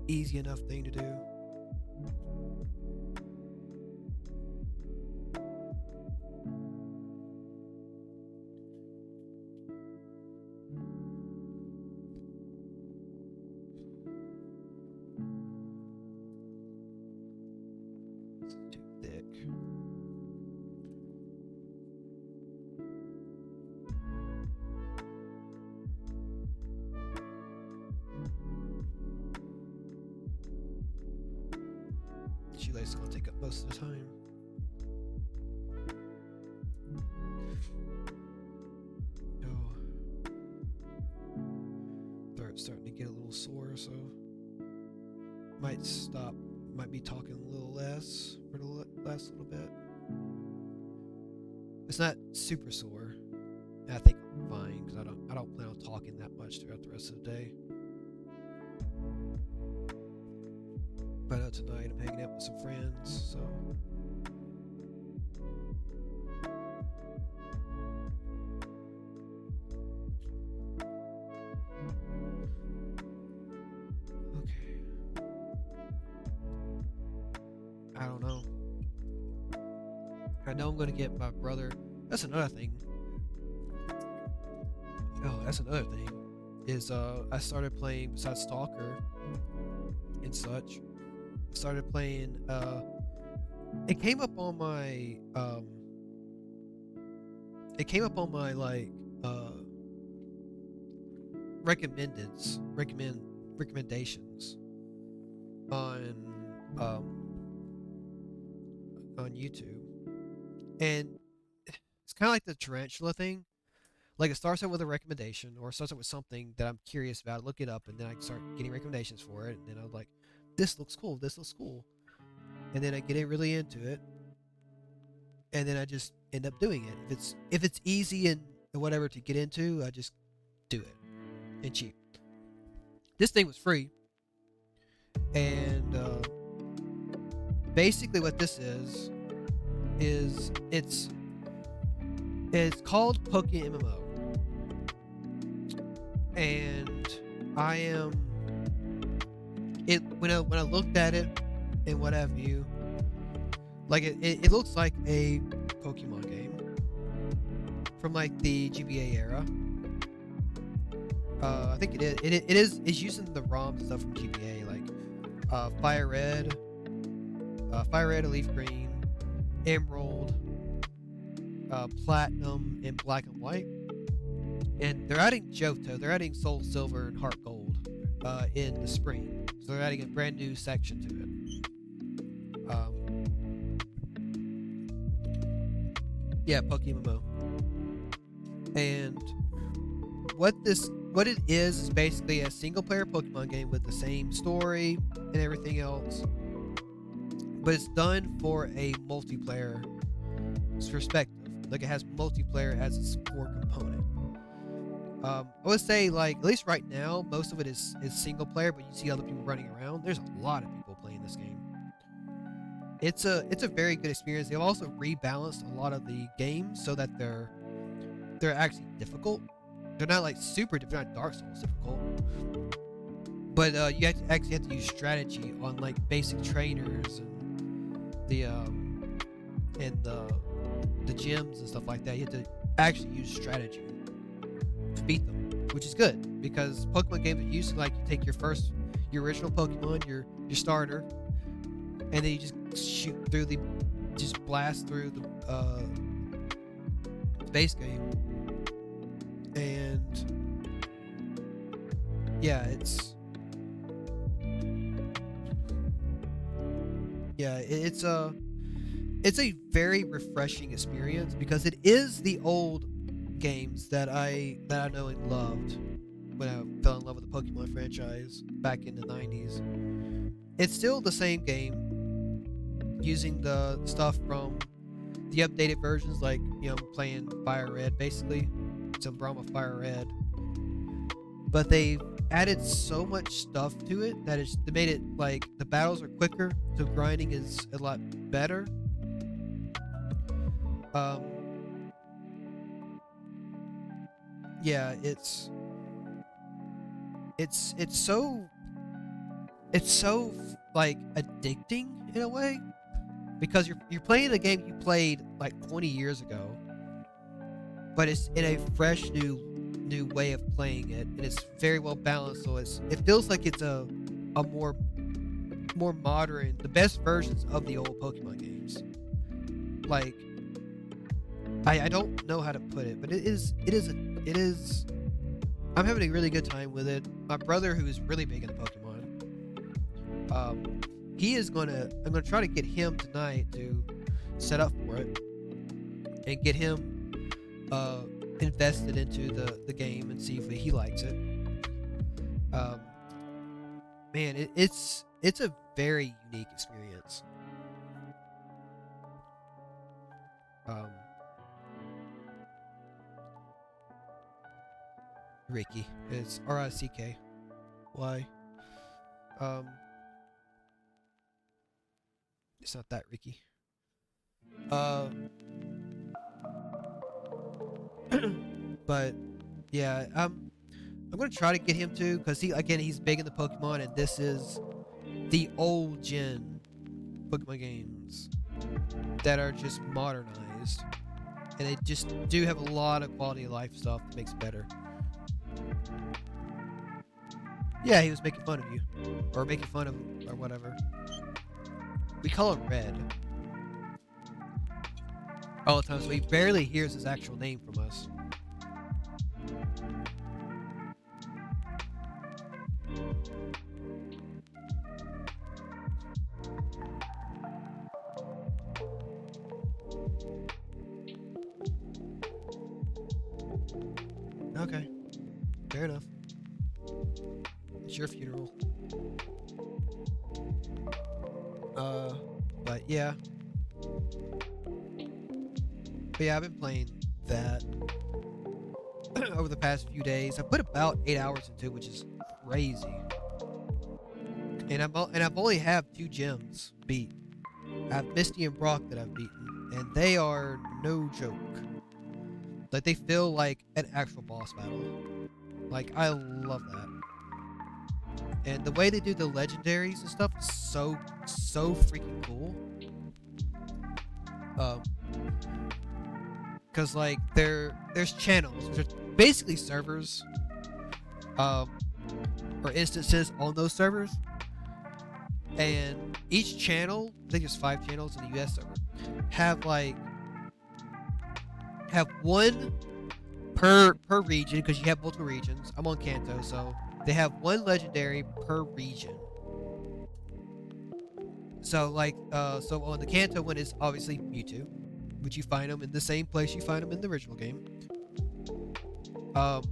easy enough thing to do. Shoelace is gonna take up most of the time. Oh, throat's starting to get a little sore, so might be talking a little less for the last little bit. It's not super sore, and I think I'm fine because I don't plan on talking that much throughout the rest of the day. But tonight I'm hanging out with some friends, so okay. I don't know. I know I'm gonna get my brother. That's another thing. Oh, that's another thing. Is I started playing, besides Stalker and such. Started playing. It came up on my. It came up on my recommendations on YouTube, and it's kind of like the tarantula thing. Like, it starts out with a recommendation, or it starts out with something that I'm curious about. Look it up, and then I start getting recommendations for it, and then I'm like, this looks cool, this looks cool. And then I get really into it, and then I just end up doing it. If it's easy and whatever to get into, I just do it. And cheap. This thing was free. And basically what this is it's called Pokemmo. And I am when I looked at it and what have you, like it looks like a Pokemon game from like the GBA era. I think it's using the ROMs and stuff from GBA, like Fire Red, Leaf Green, Emerald, Platinum, and Black and White. And they're adding Johto, they're adding Soul Silver and Heart Gold in the spring. So they're adding a brand new section to it. Yeah, Pokemmo. And what it is basically a single player Pokemon game with the same story and everything else, but it's done for a multiplayer perspective. Like, it has multiplayer as its core component. I would say, like, at least right now, most of it is single player, but you see other people running around. There's a lot of people playing this game. It's a very good experience. They've also rebalanced a lot of the games so that they're actually difficult. They're not like super difficult, not Dark Souls difficult, but you actually have to use strategy on like basic trainers and the gyms and stuff like that. You have to actually use strategy to beat them, which is good because Pokemon games are used to, like, you take your original Pokemon, your starter, and then you just blast through the base game. And yeah, it's a very refreshing experience because it is the old games that I know and loved when I fell in love with the Pokemon franchise back in the 90s. It's still the same game, using the stuff from the updated versions, like, you know, playing Fire Red basically. It's a Brahma Fire Red. But they've added so much stuff to it that they made it like the battles are quicker, so grinding is a lot better. Yeah, it's so like addicting in a way because you're playing a game you played like 20 years ago, but it's in a fresh new way of playing it, and it's very well balanced. So it feels like it's a more modern, the best versions of the old Pokemon games. Like, I don't know how to put it, but it is. I'm having a really good time with it. My brother, who is really big into Pokemon, I'm gonna try to get him tonight to set up for it and get him invested into the game and see if he likes it. Man, it's a very unique experience. Ricky, it's Ricky. Why? It's not that Ricky. But yeah, I'm gonna try to get him to, because he's big into Pokemon, and this is the old gen Pokemon games that are just modernized, and they just do have a lot of quality of life stuff that makes it better. Yeah, he was making fun of you, or making fun of him, or whatever. We call him Red all the time, so he barely hears his actual name from us. Okay, fair enough. It's your funeral. But yeah. But yeah, I've been playing that over the past few days. I put about 8 hours into it, which is crazy. And I've only have 2 gyms beat. I have Misty and Brock that I've beaten, and they are no joke. Like, they feel like an actual boss battle. Like, I love that. And the way they do the legendaries and stuff is so freaking cool. Because, like, there's channels, which are basically servers, or instances on those servers. And each channel, I think there's 5 channels in the US server, have one per region, because you have multiple regions. I'm on Kanto, so they have one legendary per region. So on the Kanto one is obviously Mewtwo, which you find them in the same place you find them in the original game. Um,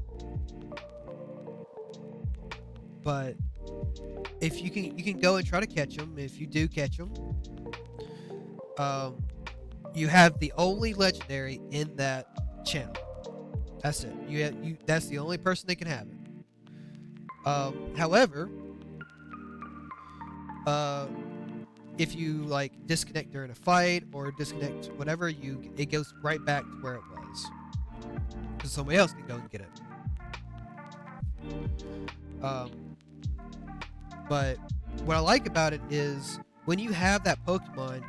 but if you can go and try to catch them. If you do catch them, um, you have the only legendary in that channel. That's it. You. That's the only person that can have it. However, uh, if you like disconnect during a fight or disconnect whatever, it goes right back to where it was, because somebody else can go and get it. Um, but what I like about it is when you have that Pokemon,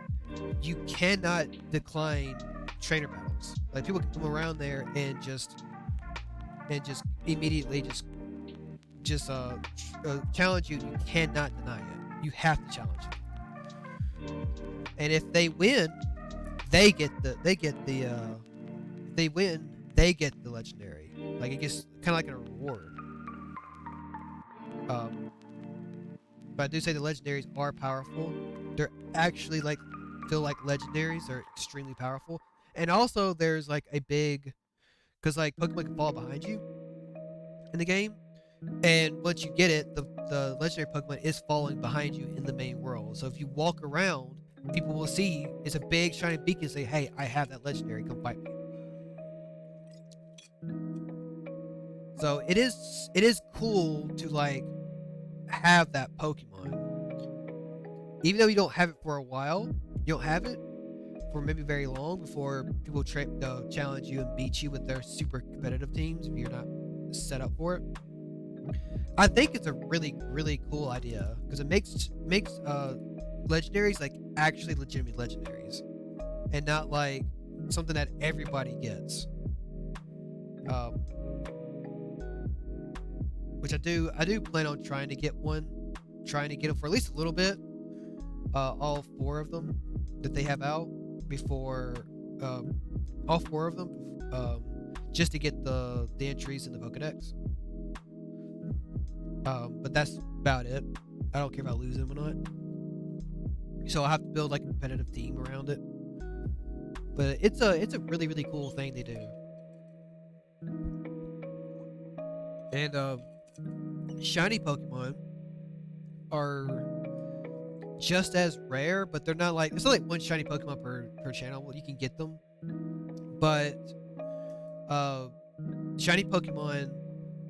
you cannot decline trainer battles. Like people can come around there and just immediately challenge you. You cannot deny it. You have to challenge it. And if they win, they get the if they win, they get the legendary. Like it gets kind of like a reward. But I do say the legendaries are powerful. They're actually feel like legendaries. They're extremely powerful. And also there's like a big, because like Pokemon can fall behind you in the game, and once you get it, the legendary Pokemon is falling behind you in the main world. So if you walk around, people will see it's a big shiny beacon and say, "Hey, I have that legendary. Come fight me." So it is cool to like have that Pokemon, even though you don't have it for a while. You don't have it for maybe very long before people challenge you and beat you with their super competitive teams if you're not set up for it. I think it's a really really cool idea because it makes legendaries like actually legitimate legendaries and not like something that everybody gets. Um, which I do plan on trying to get them for at least a little bit. All four of them that they have out before, all four of them, just to get the entries in the Pokedex. But that's about it. I don't care if I lose them or not. So I'll have to build like a competitive team around it. But it's a really really cool thing they do. And shiny Pokemon are just as rare, but they're not like, it's not like one shiny Pokemon per channel. Well, you can get them, but shiny Pokemon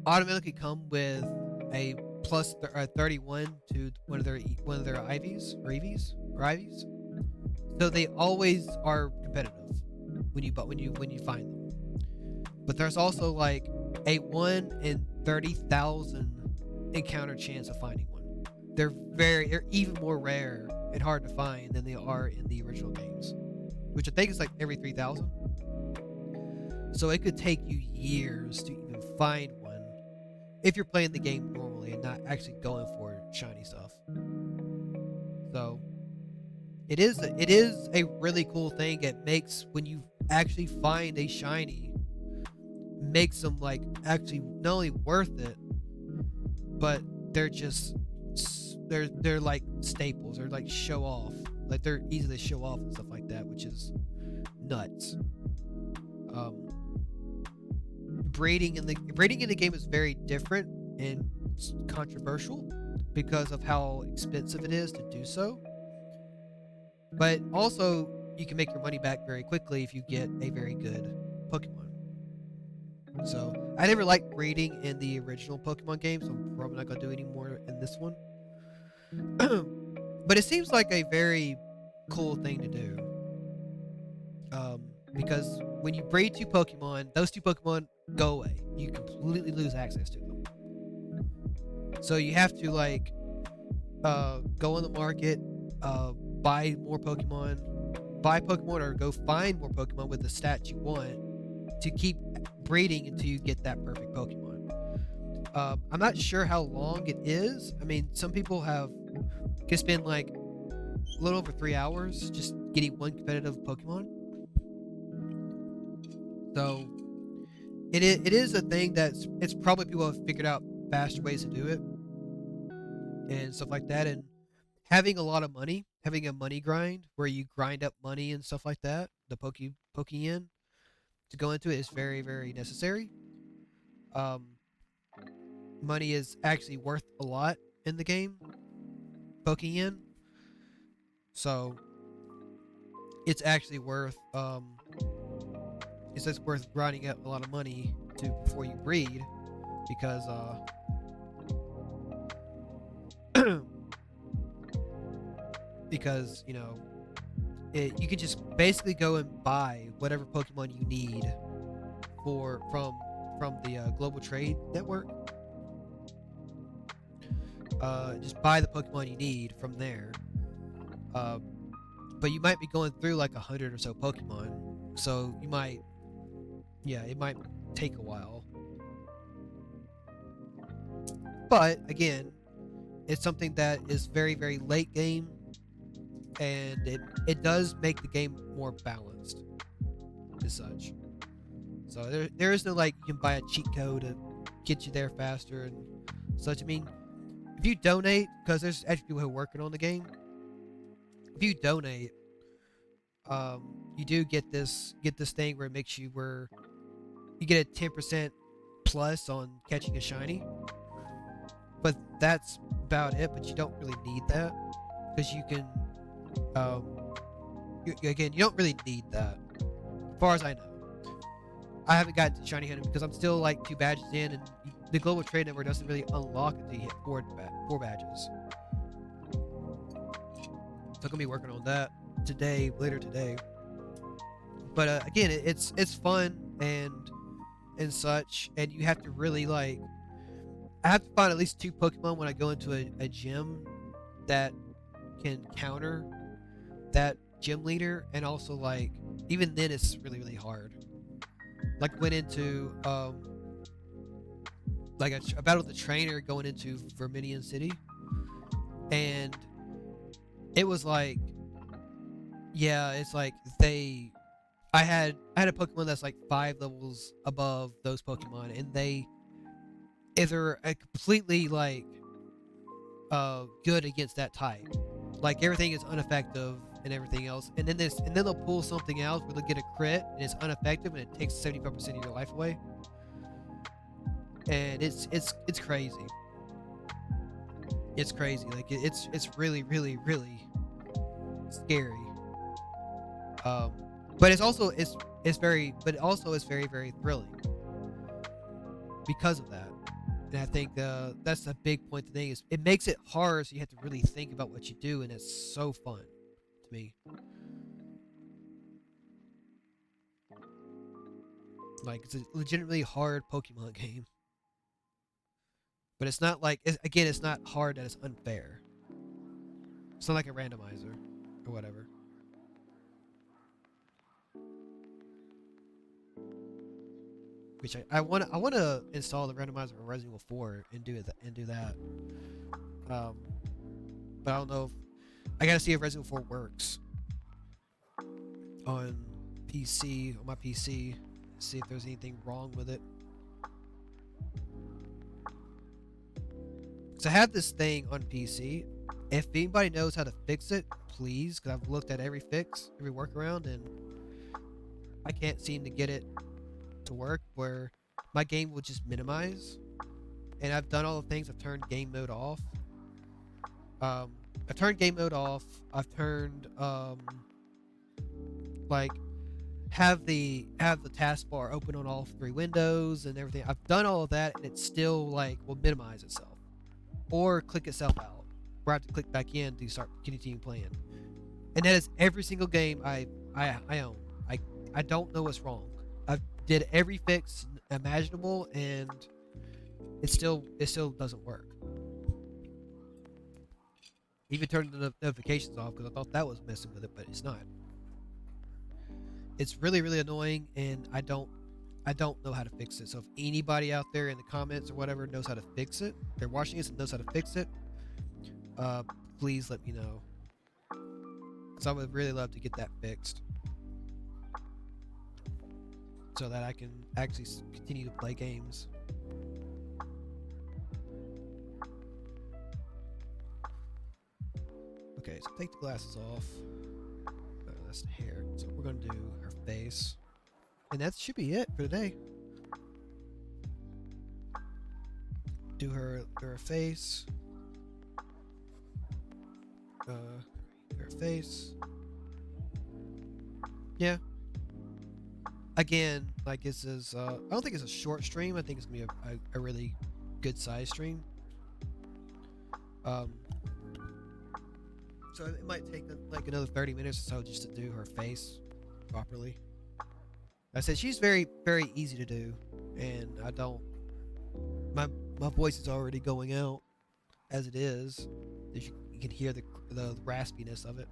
automatically come with a plus 31 to one of their IVs or EVs or IVs. So they always are competitive when you find them. But there's also like a 1 in 30,000 encounter chance of finding one. They're even more rare and hard to find than they are in the original games, which I think is like every 3,000. So it could take you years to even find one if you're playing the game normally and not actually going for shiny stuff. So it is a really cool thing. It makes, when you actually find a shiny, makes them like actually not only worth it, but they're just they're like staples. They're like show off. Like they're easy to show off and stuff like that, which is nuts. Breeding in the game is very different and controversial because of how expensive it is to do so. But also, you can make your money back very quickly if you get a very good Pokemon. So I never liked breeding in the original Pokemon game, so I'm probably not gonna do any more in this one. But it seems like a very cool thing to do. Because when you breed two Pokemon, those two Pokemon go away. You completely lose access to them. So you have to like go on the market, buy more Pokemon, or go find more Pokemon with the stats you want to keep breeding until you get that perfect Pokemon. I'm not sure how long it is. I mean, some people can spend like a little over 3 hours just getting one competitive Pokemon. So it is a thing it's probably people have figured out faster ways to do it and stuff like that. And having a lot of money, having a money grind where you grind up money and stuff like that, the Pokemon to go into it is very, very necessary. Um, Money is actually worth a lot in the game, Pokemon. So it's actually it's just worth grinding up a lot of money to before you breed because because you can just basically go and buy whatever Pokemon you need for from the global trade network. Just buy the Pokemon you need from there. Uh, but you might be going through like 100 or so Pokemon, so you might, yeah, it might take a while. But again, it's something that is very, very late game, and it does make the game more balanced as such. So there is no like you can buy a cheat code to get you there faster and such. I mean, if you donate, because there's actually people who are working on the game, if you donate, you do get this thing where it makes you where you get a 10% plus on catching a shiny, but that's about it. But you don't really need that because you can, um, again, you don't really need that, as far as I know. I haven't gotten to shiny hunting because I'm still like 2 badges in, and the global trade network doesn't really unlock until you hit four badges. So I'm gonna be working on that today, later today. But again, it's fun and such, and you have to really like. I have to find at least 2 Pokemon when I go into a gym that can counter that gym leader, and also like even then it's really really hard. Like went into like a battle with the trainer going into Verminion City, and it was like, yeah, it's like I had a Pokemon that's like 5 levels above those Pokemon, and they either a completely like good against that type, like everything is ineffective and everything else, and then they'll pull something else where they'll get a crit and it's ineffective and it takes 75% of your life away, and it's crazy. It's crazy. Like it's really really really scary. Um, but it's very but it also is very very thrilling because of that. And I think that's a big point today is it makes it hard, so you have to really think about what you do, and it's so fun to me. Like it's a legitimately hard Pokemon game, but it's not like again, it's not hard that it's unfair. It's not like a randomizer or whatever. Which I want to install the randomizer for Resident Evil 4 and do that. Um, but I don't know if I gotta see if Resident Evil 4 works on PC on my PC. See if there's anything wrong with it. So I have this thing on PC. If anybody knows how to fix it, please, because I've looked at every fix, every workaround, and I can't seem to get it to work where my game will just minimize. And I've done all the things. I've turned game mode off. Um, I've turned game mode off. I've turned like have the taskbar open on all 3 windows and everything. I've done all of that, and it still like will minimize itself or click itself out, where I have to click back in to start continue playing. And that is every single game I own. I don't know what's wrong. I did every fix imaginable, and it still doesn't work. Even turned the notifications off because I thought that was messing with it, but it's not. It's really really annoying, and I don't know how to fix it. So if anybody out there in the comments or whatever knows how to fix it, they're watching this and knows how to fix it, uh, please let me know. Because I would really love to get that fixed, so that I can actually continue to play games. Okay, so take the glasses off. That's the hair. So we're gonna do her face, and that should be it for today. Do her face. Her face. Yeah. Again, like this is. I don't think it's a short stream. I think it's gonna be a really good size stream. So it might take like another 30 minutes or so just to do her face properly. I said she's very, very easy to do, and I don't. My voice is already going out as it is. You can hear the raspiness of it.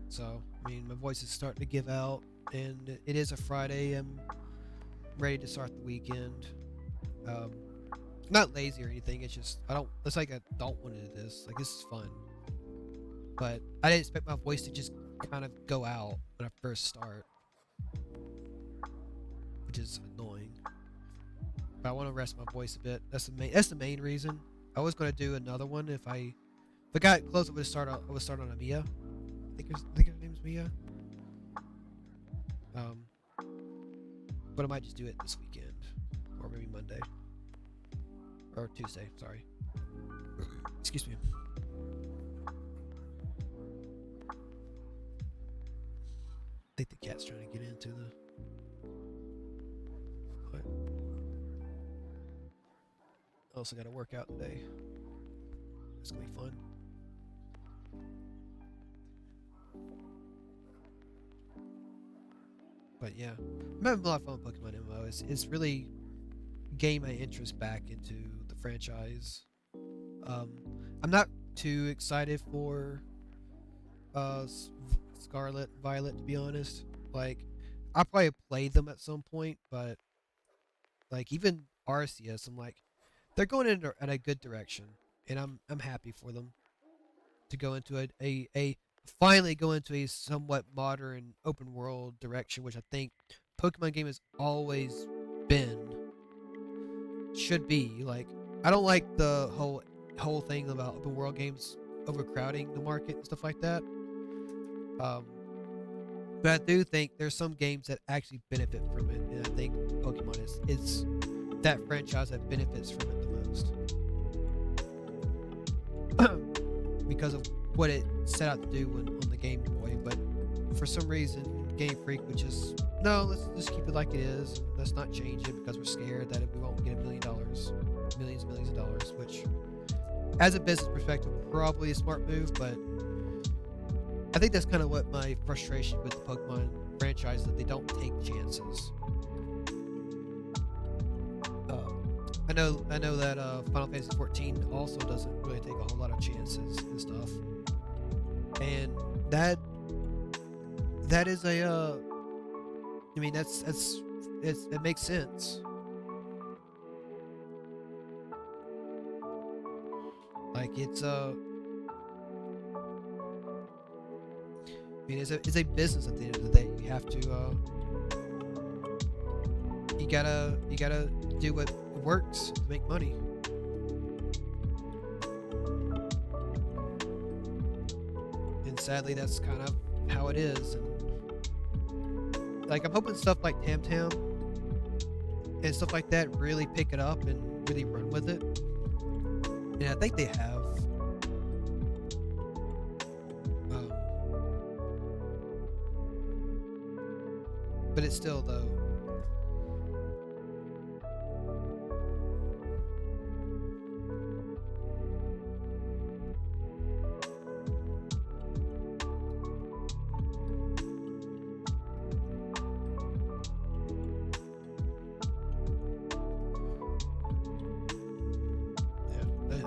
So, I mean, my voice is starting to give out, and it is a Friday. I'm ready to start the weekend. Not lazy or anything. It's just I don't. It's like I don't want to do this. Like this is fun, but I didn't expect my voice to just kind of go out when I first start, which is annoying. But I want to rest my voice a bit. That's the main reason. I was going to do another one if I got close. I would start on a Mia. I think her name's Mia. But I might just do it this weekend, or maybe Monday, or Tuesday. Sorry. Excuse me. I think the cat's trying to get into the. What? I also got to work out today. It's gonna be fun. But yeah, I'm having a lot of fun with Pokemon MMO. It's really gained my interest back into the franchise. I'm not too excited for Scarlet, Violet, to be honest. Like, I'll probably play them at some point, but like even Arceus, I'm like, they're going in a good direction, and I'm happy for them to go into a finally go into a somewhat modern open world direction, which I think Pokemon game has always been, should be. Like, I don't like the whole thing about open world games overcrowding the market and stuff like that. But I do think there's some games that actually benefit from it, and I think Pokemon is that franchise that benefits from it the most because of what it set out to do on the Game Boy. But for some reason, Game Freak would just let's just keep it like it is. Let's not change it because we're scared that we won't get $1 million, millions and millions of dollars. Which, as a business perspective, probably a smart move. But I think that's kind of what my frustration with the Pokemon franchise is, that they don't take chances. I know that Final Fantasy XIV also doesn't really take a whole lot of chances and stuff, and that is a I mean it makes sense. Like it's I mean it's a business at the end of the day. You have to you gotta do what works to make money. And sadly, that's kind of how it is. And like, I'm hoping stuff like Tam Tam and stuff like that really pick it up and really run with it. And I think they have. But it's still though.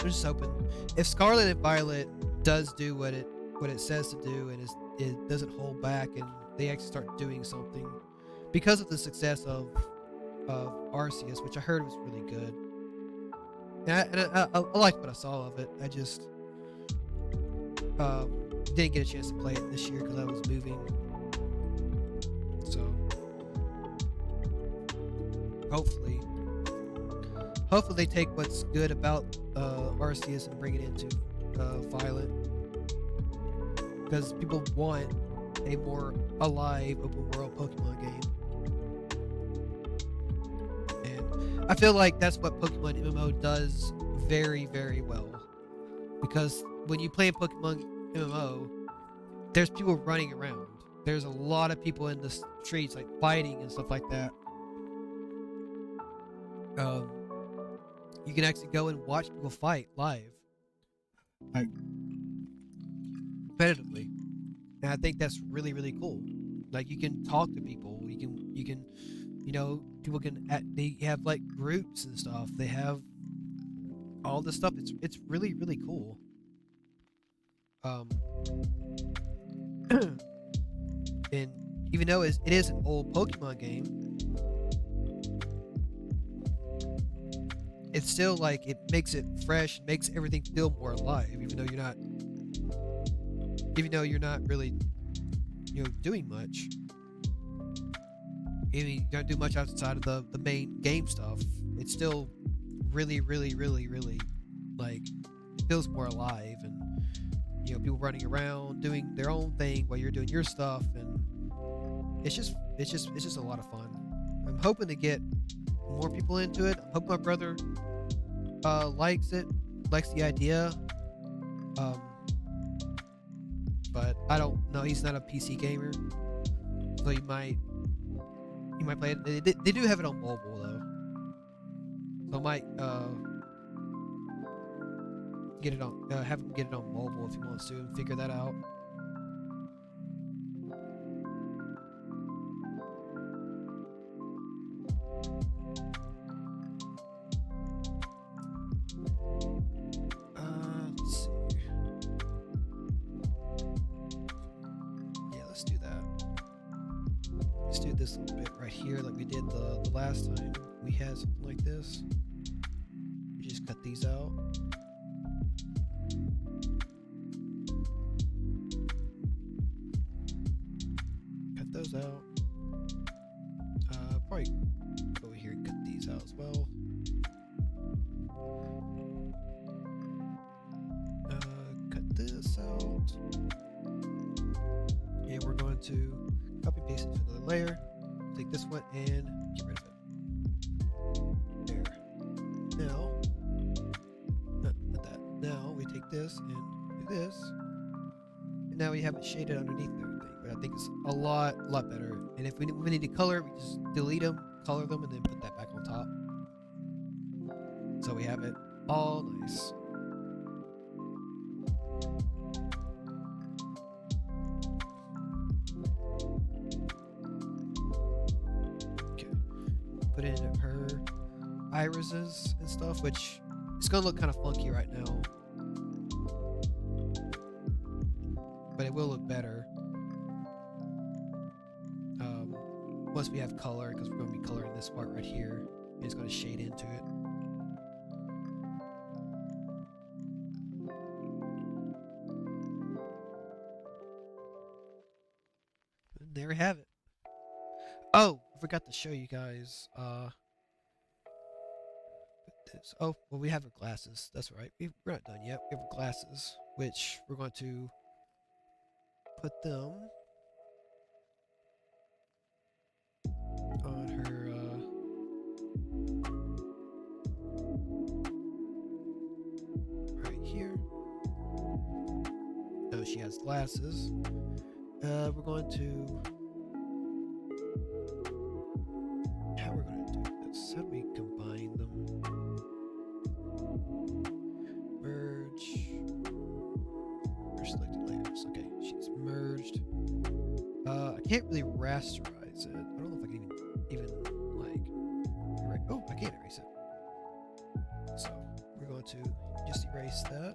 I'm just hoping if Scarlet and Violet does do what it says to do, and it doesn't hold back, and they actually start doing something because of the success of Arceus, which I heard was really good, and I liked what I saw of it. I just didn't get a chance to play it this year because I was moving. So hopefully they take what's good about Arceus and bring it into Violet, because people want a more alive open world Pokemon game, and I feel like that's what Pokemon MMO does very, very well. Because when you play a Pokemon MMO, there's people running around. There's a lot of people in the streets, like fighting and stuff like that. You can actually go and watch people fight live, like competitively, and I think that's really, really cool. Like, you can talk to people. You can, people can. They have like groups and stuff. They have all this stuff. It's really, really cool. And even though it is an old Pokemon game, it's still like, it makes it fresh, makes everything feel more alive, even though you're not really, doing much. Even you don't do much outside of the main game stuff. It's still really, really, really, really, like, it feels more alive, and people running around doing their own thing while you're doing your stuff, and it's just a lot of fun. I'm hoping to get more people into it. I hope my brother likes the idea. But I don't know. He's not a PC gamer, so he might play it. They do have it on mobile though, so I might get it on have him get it on mobile if he wants to, and figure that out. Let's see. Yeah, let's do that. Let's do this little bit right here, like we did the last time we had something like this. We just cut these out. Cut those out. Probably go over here and cut these out as well. Cut this out. And we're going to copy paste it to another layer. Take this one and get rid of it. There. Now, not that. Now we take this and do this. And now we have it shaded underneath everything. But I think it's a lot better. And if we need to color, we just delete them, color them, and then put that back on top. So we have it all nice. Put in her irises and stuff, which it's gonna look kind of funky right now, but it will look better once we have color, because we're going to be coloring this part right here, and it's going to shade into it. And there we have it. Oh, I forgot to show you guys. This. Oh, well, we have our glasses. That's right. We're not done yet. We have our glasses, which we're going to put them on her. Right here. Oh, she has glasses. We're going to. How we're going to do this? How do we combine them? Merge selected layers. Okay, she's merged. I can't really rasterize it. I don't know if I can even like. Right. Oh, I can't erase it. So we're going to just erase that.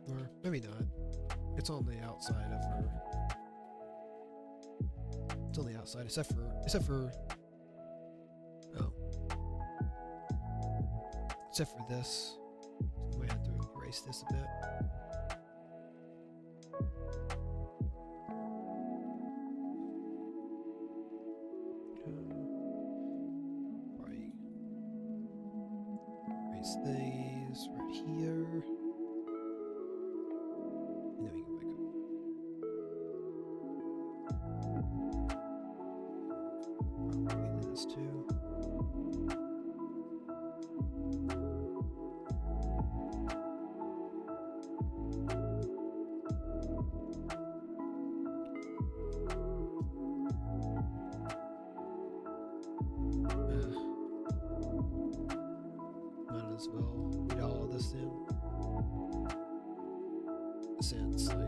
Or maybe not. It's on the outside of her. It's on the outside, except for. Oh. except for this. I might have to erase this a bit. Right. Erase these right here. And then we go back up. Probably this too. Might as well get all this in. Since like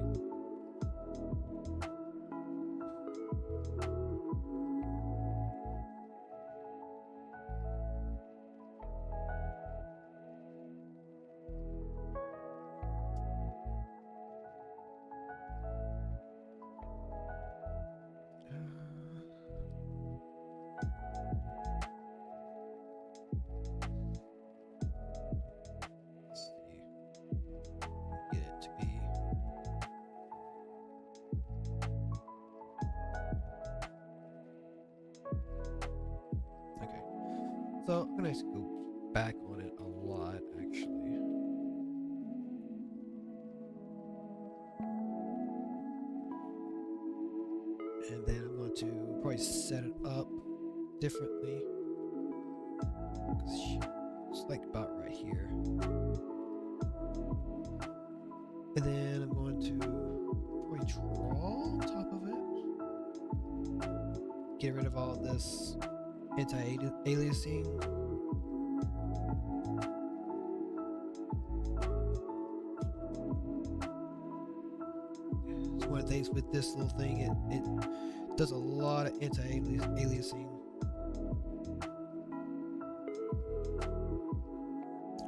let's see. Get it to be okay. So I'm gonna go back on it a lot actually. And then I'm going to probably set it up differently. It's like about right here. And then I'm going to probably draw on top of it. Get rid of all this anti-aliasing. It's one of the things with this little thing, it does a lot of anti-aliasing.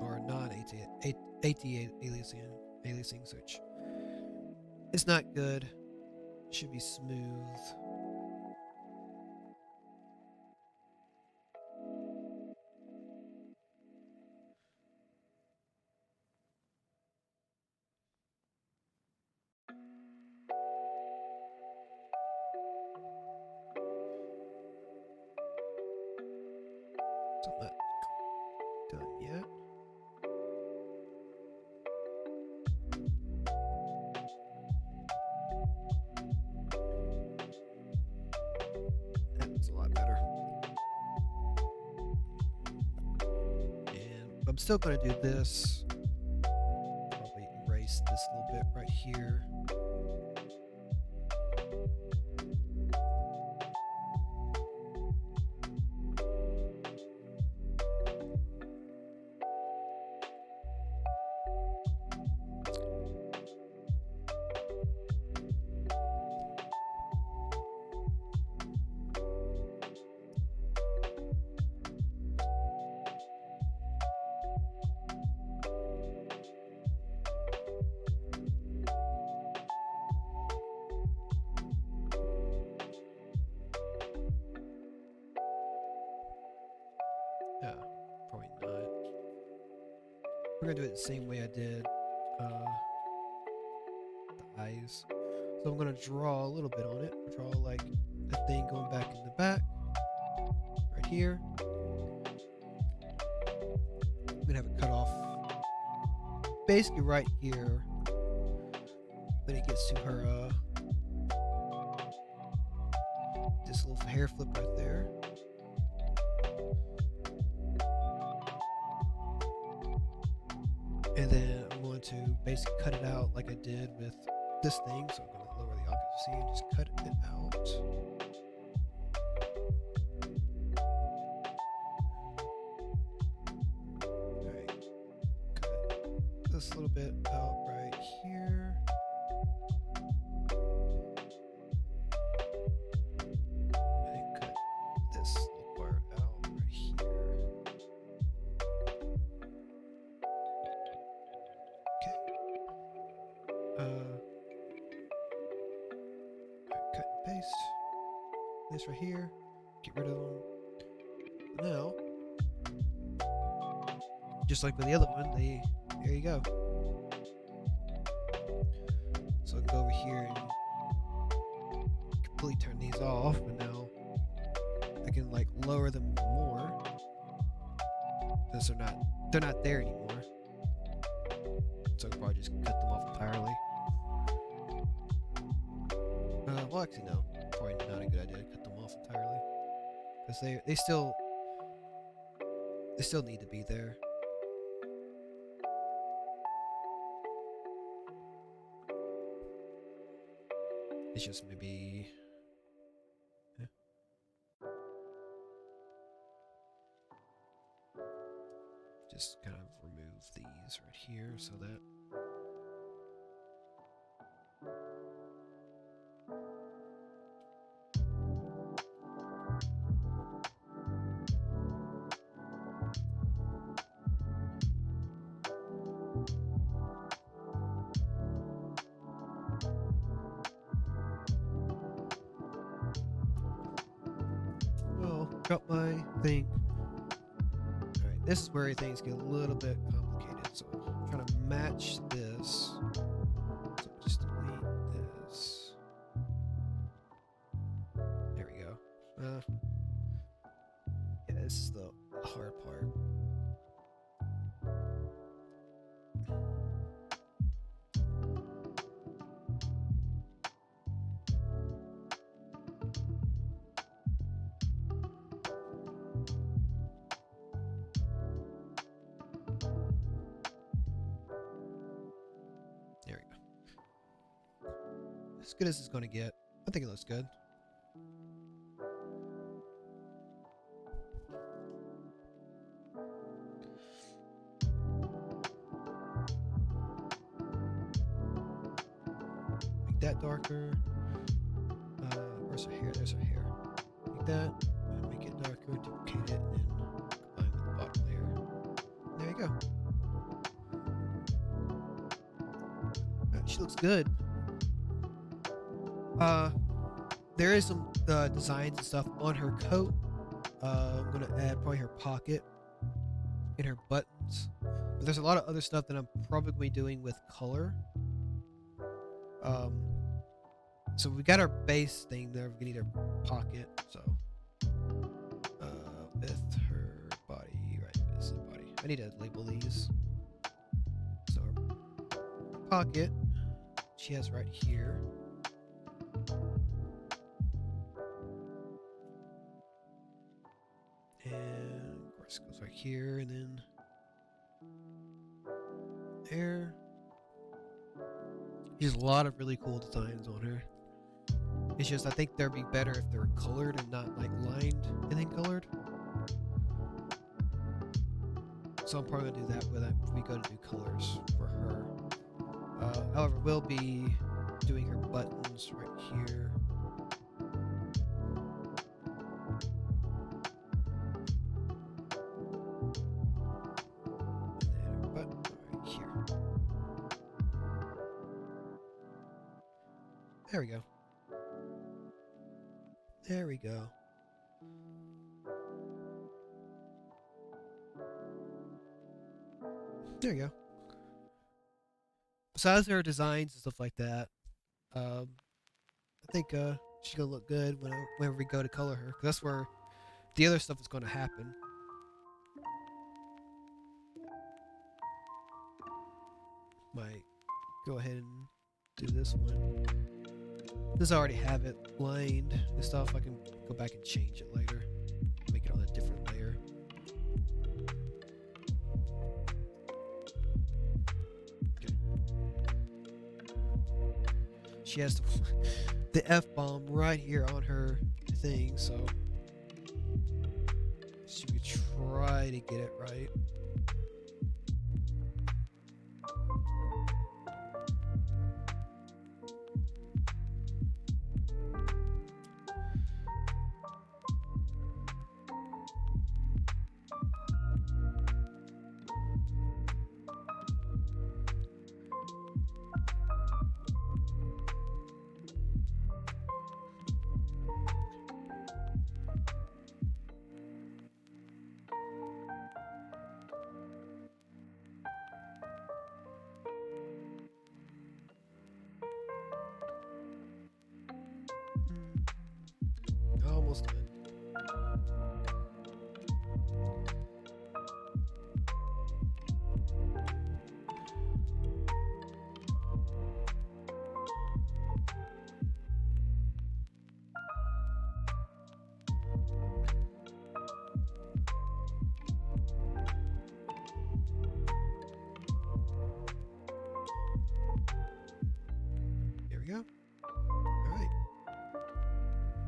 Or non-anti-aliasing, which it's not good. It should be smooth. So I'm not done yet. That's a lot better. And I'm still going to do this. Probably erase this little bit right here. Yeah, probably not. We're gonna do it the same way I did the eyes. So I'm gonna draw a little bit on it. Draw like a thing going back in the back, right here. I'm gonna have it cut off basically right here when it gets to her this little hair flip right there. And then I'm going to basically cut it out like I did with this thing. So I'm going to lower the occupancy and just cut it out. Alright, cut this little bit out right here. And cut this little part out right here. Cut and paste this right here, get rid of them. Now just like with the other one, there you go. So I can go over here and completely turn these off, but now I can like lower them more since they're not there anymore. So I can probably just cut them off entirely. Well, actually no, probably not a good idea to cut them off entirely because they still need to be there. It's just maybe. Yeah. Just kind of remove these right here so that. Oh, got my thing. Alright, this is where things get a little bit complicated. So I'm trying to match this. So just delete this. There we go. Yeah, this is the hard part. There we go. As good as it's going to get. I think it looks good. Make that darker. Where's her hair? There's her hair. Like that. Make it darker, duplicate it, and then combine with the bottom layer. There you go. She looks good. There is some designs and stuff on her coat. I'm gonna add probably her pocket and her buttons. But there's a lot of other stuff that I'm probably doing with color. So we got our base thing there. We need her pocket. So with her body, right? This is the body. I need to label these. So her pocket, she has right here. And of course it goes right here and then there. There's a lot of really cool designs on her. It's just I think they'd be better if they were colored and not like lined and then colored. So I'm probably gonna do that when we go to do colors for her. However, we'll be doing her buttons right here. And then her button right here. There we go. There we go. There you go. Besides her designs and stuff like that, I think she's gonna look good whenever we go to color her. 'Cause that's where the other stuff is gonna happen. Might go ahead and do this one. Since I already have it lined and stuff, I can go back and change it later. Make it on a different layer. Okay. She has the F-bomb right here on her thing, so she could try to get it right.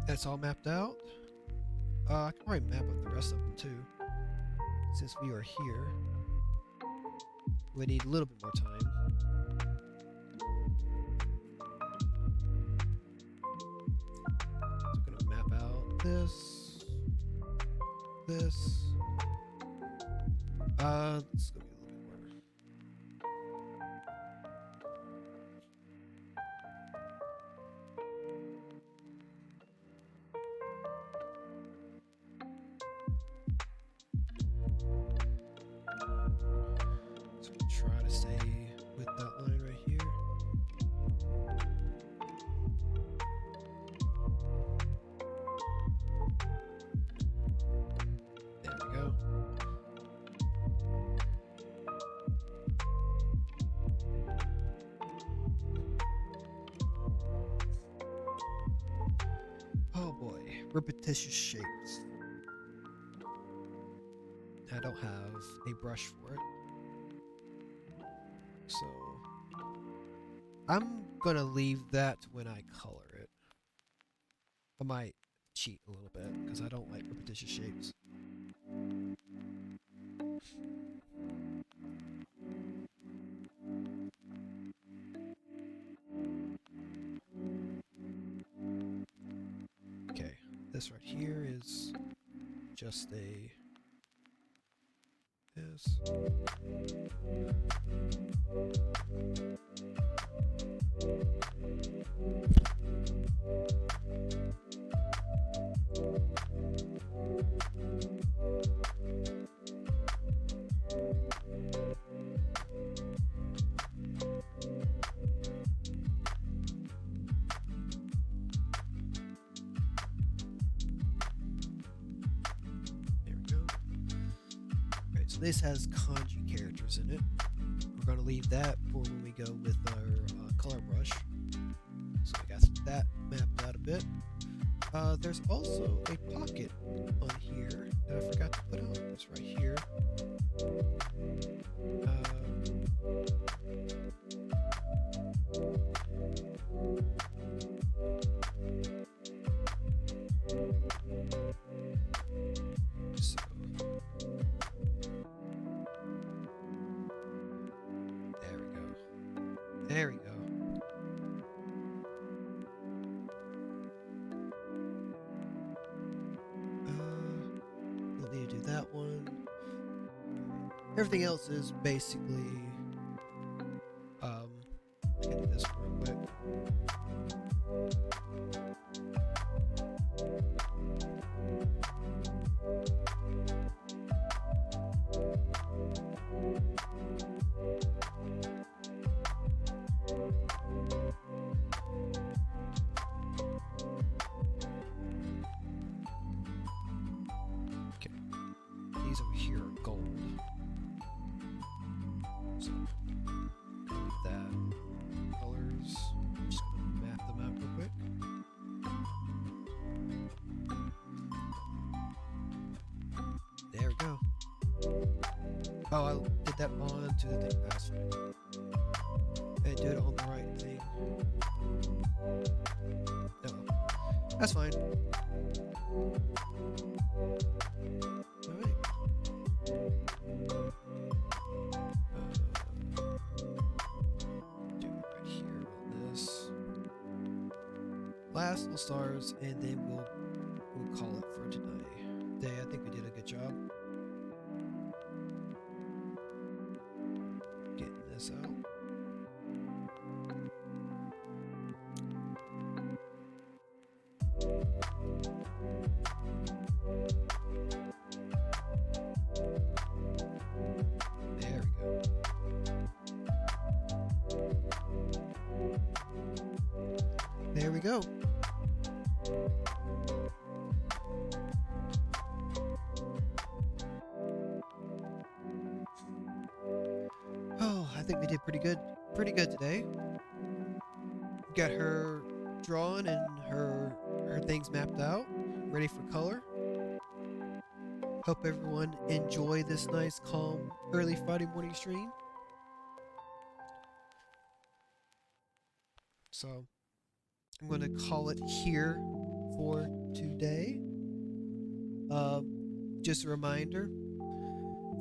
That's all mapped out. I can probably map up the rest of them too. Since we are here, we need a little bit more time. So I'm gonna map out this. It's gonna be a little bit more. So we try to stay with that line right here. There we go. Oh boy, repetitious shapes. I don't have a brush for it. So I'm gonna leave that when I color it. I might cheat a little bit because I don't like repetitious shapes. Okay, this right here is just a this. This has kanji characters in it. We're going to leave that for when we go with our color brush. So I got that mapped out a bit. There's also a pocket on here that I forgot to put out. It's right here. There we go. We'll need to do that one. Everything else is basically I can do this real quick. These over here are gold. So, leave that. Colors. I'm just gonna map them out real quick. There we go. Oh, I did that on to the thing fast. I did it on the right thing. No, that's fine. Last little stars, and then we'll call it for today. I think we did a good job getting this out. There we go. There we go. Oh, I think we did pretty good today. Got her drawn and her things mapped out, ready for color. Hope everyone enjoy this nice, calm, early Friday morning stream. So I'm going to call it here for today. Just a reminder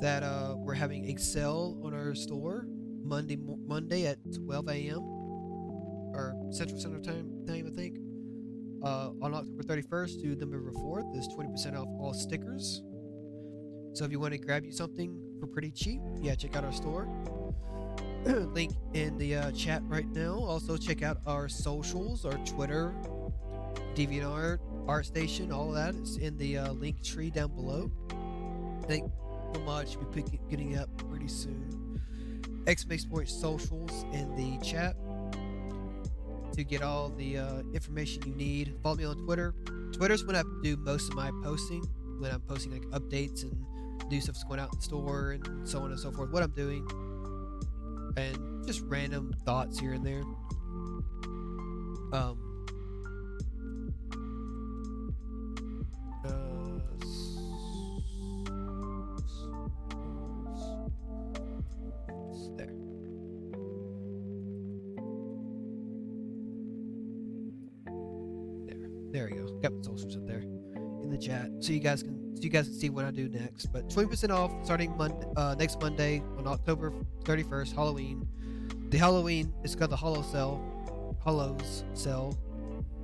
that we're having a sale on our store Monday at 12 a.m. or Central Standard Time, I think. On October 31st to November 4th is 20% off all stickers. So if you want to grab you something for pretty cheap, yeah, check out our store. Link in the chat right now. Also check out our socials, our Twitter, DeviantArt, ArtStation, all of that is in the link tree down below. Thank you so much. We'll be getting up pretty soon. Exclamation point socials in the chat to get all the information you need. Follow me on Twitter. Twitter's when I do most of my posting, when I'm posting like updates and new stuff's going out in the store and so on and so forth, what I'm doing, and just random thoughts here and there. There we go. Got my socials up there in the chat, so you guys can see what I do next. But 20% off starting next Monday on October 31st, Halloween. The Halloween is called the Hollows sell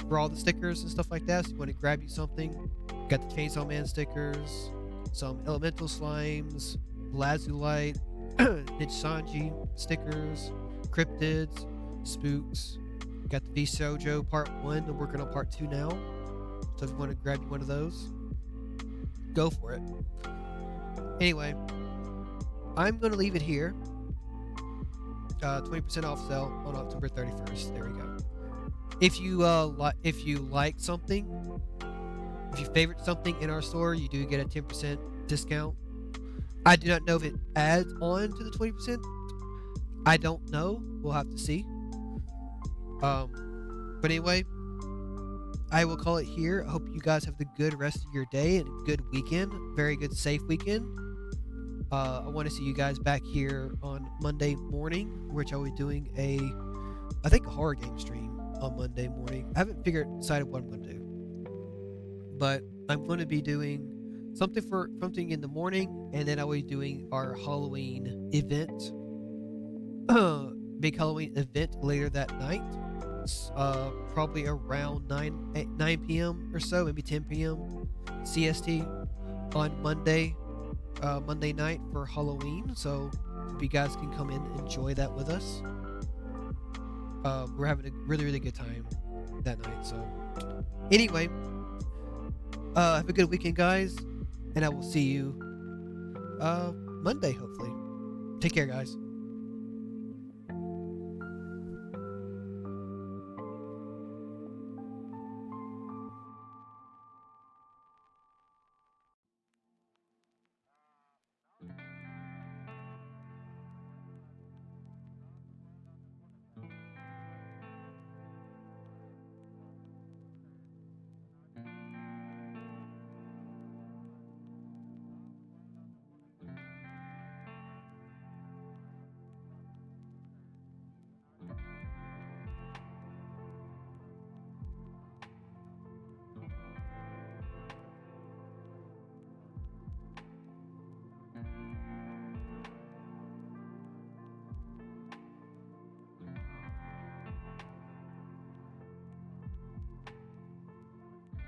for all the stickers and stuff like that. So you want to grab you something. Got the Chainsaw Man stickers, some Elemental Slimes, Lazulite, Nichisanji stickers, Cryptids, Spooks. Got the V Shoujo Part 1. I'm working on Part 2 now. So if you want to grab you one of those, go for it. Anyway, I'm going to leave it here. 20% off sale on October 31st. There we go. If you like something, if you favorite something in our store, you do get a 10% discount. I do not know if it adds on to the 20%. I don't know. We'll have to see. But anyway, I will call it here. I hope you guys have the good rest of your day and a good weekend. Very good, safe weekend. I want to see you guys back here on Monday morning, which I will be doing I think a horror game stream on Monday morning. I haven't decided what I'm going to do, but I'm going to be doing something in the morning, and then I will be doing our Halloween event, big Halloween event later that night. Probably around 9 p.m. or so, maybe 10 p.m. CST on Monday night for Halloween. So if you guys can come in and enjoy that with us, we're having a really, really good time that night. So anyway, have a good weekend, guys, and I will see you Monday, hopefully. Take care, guys.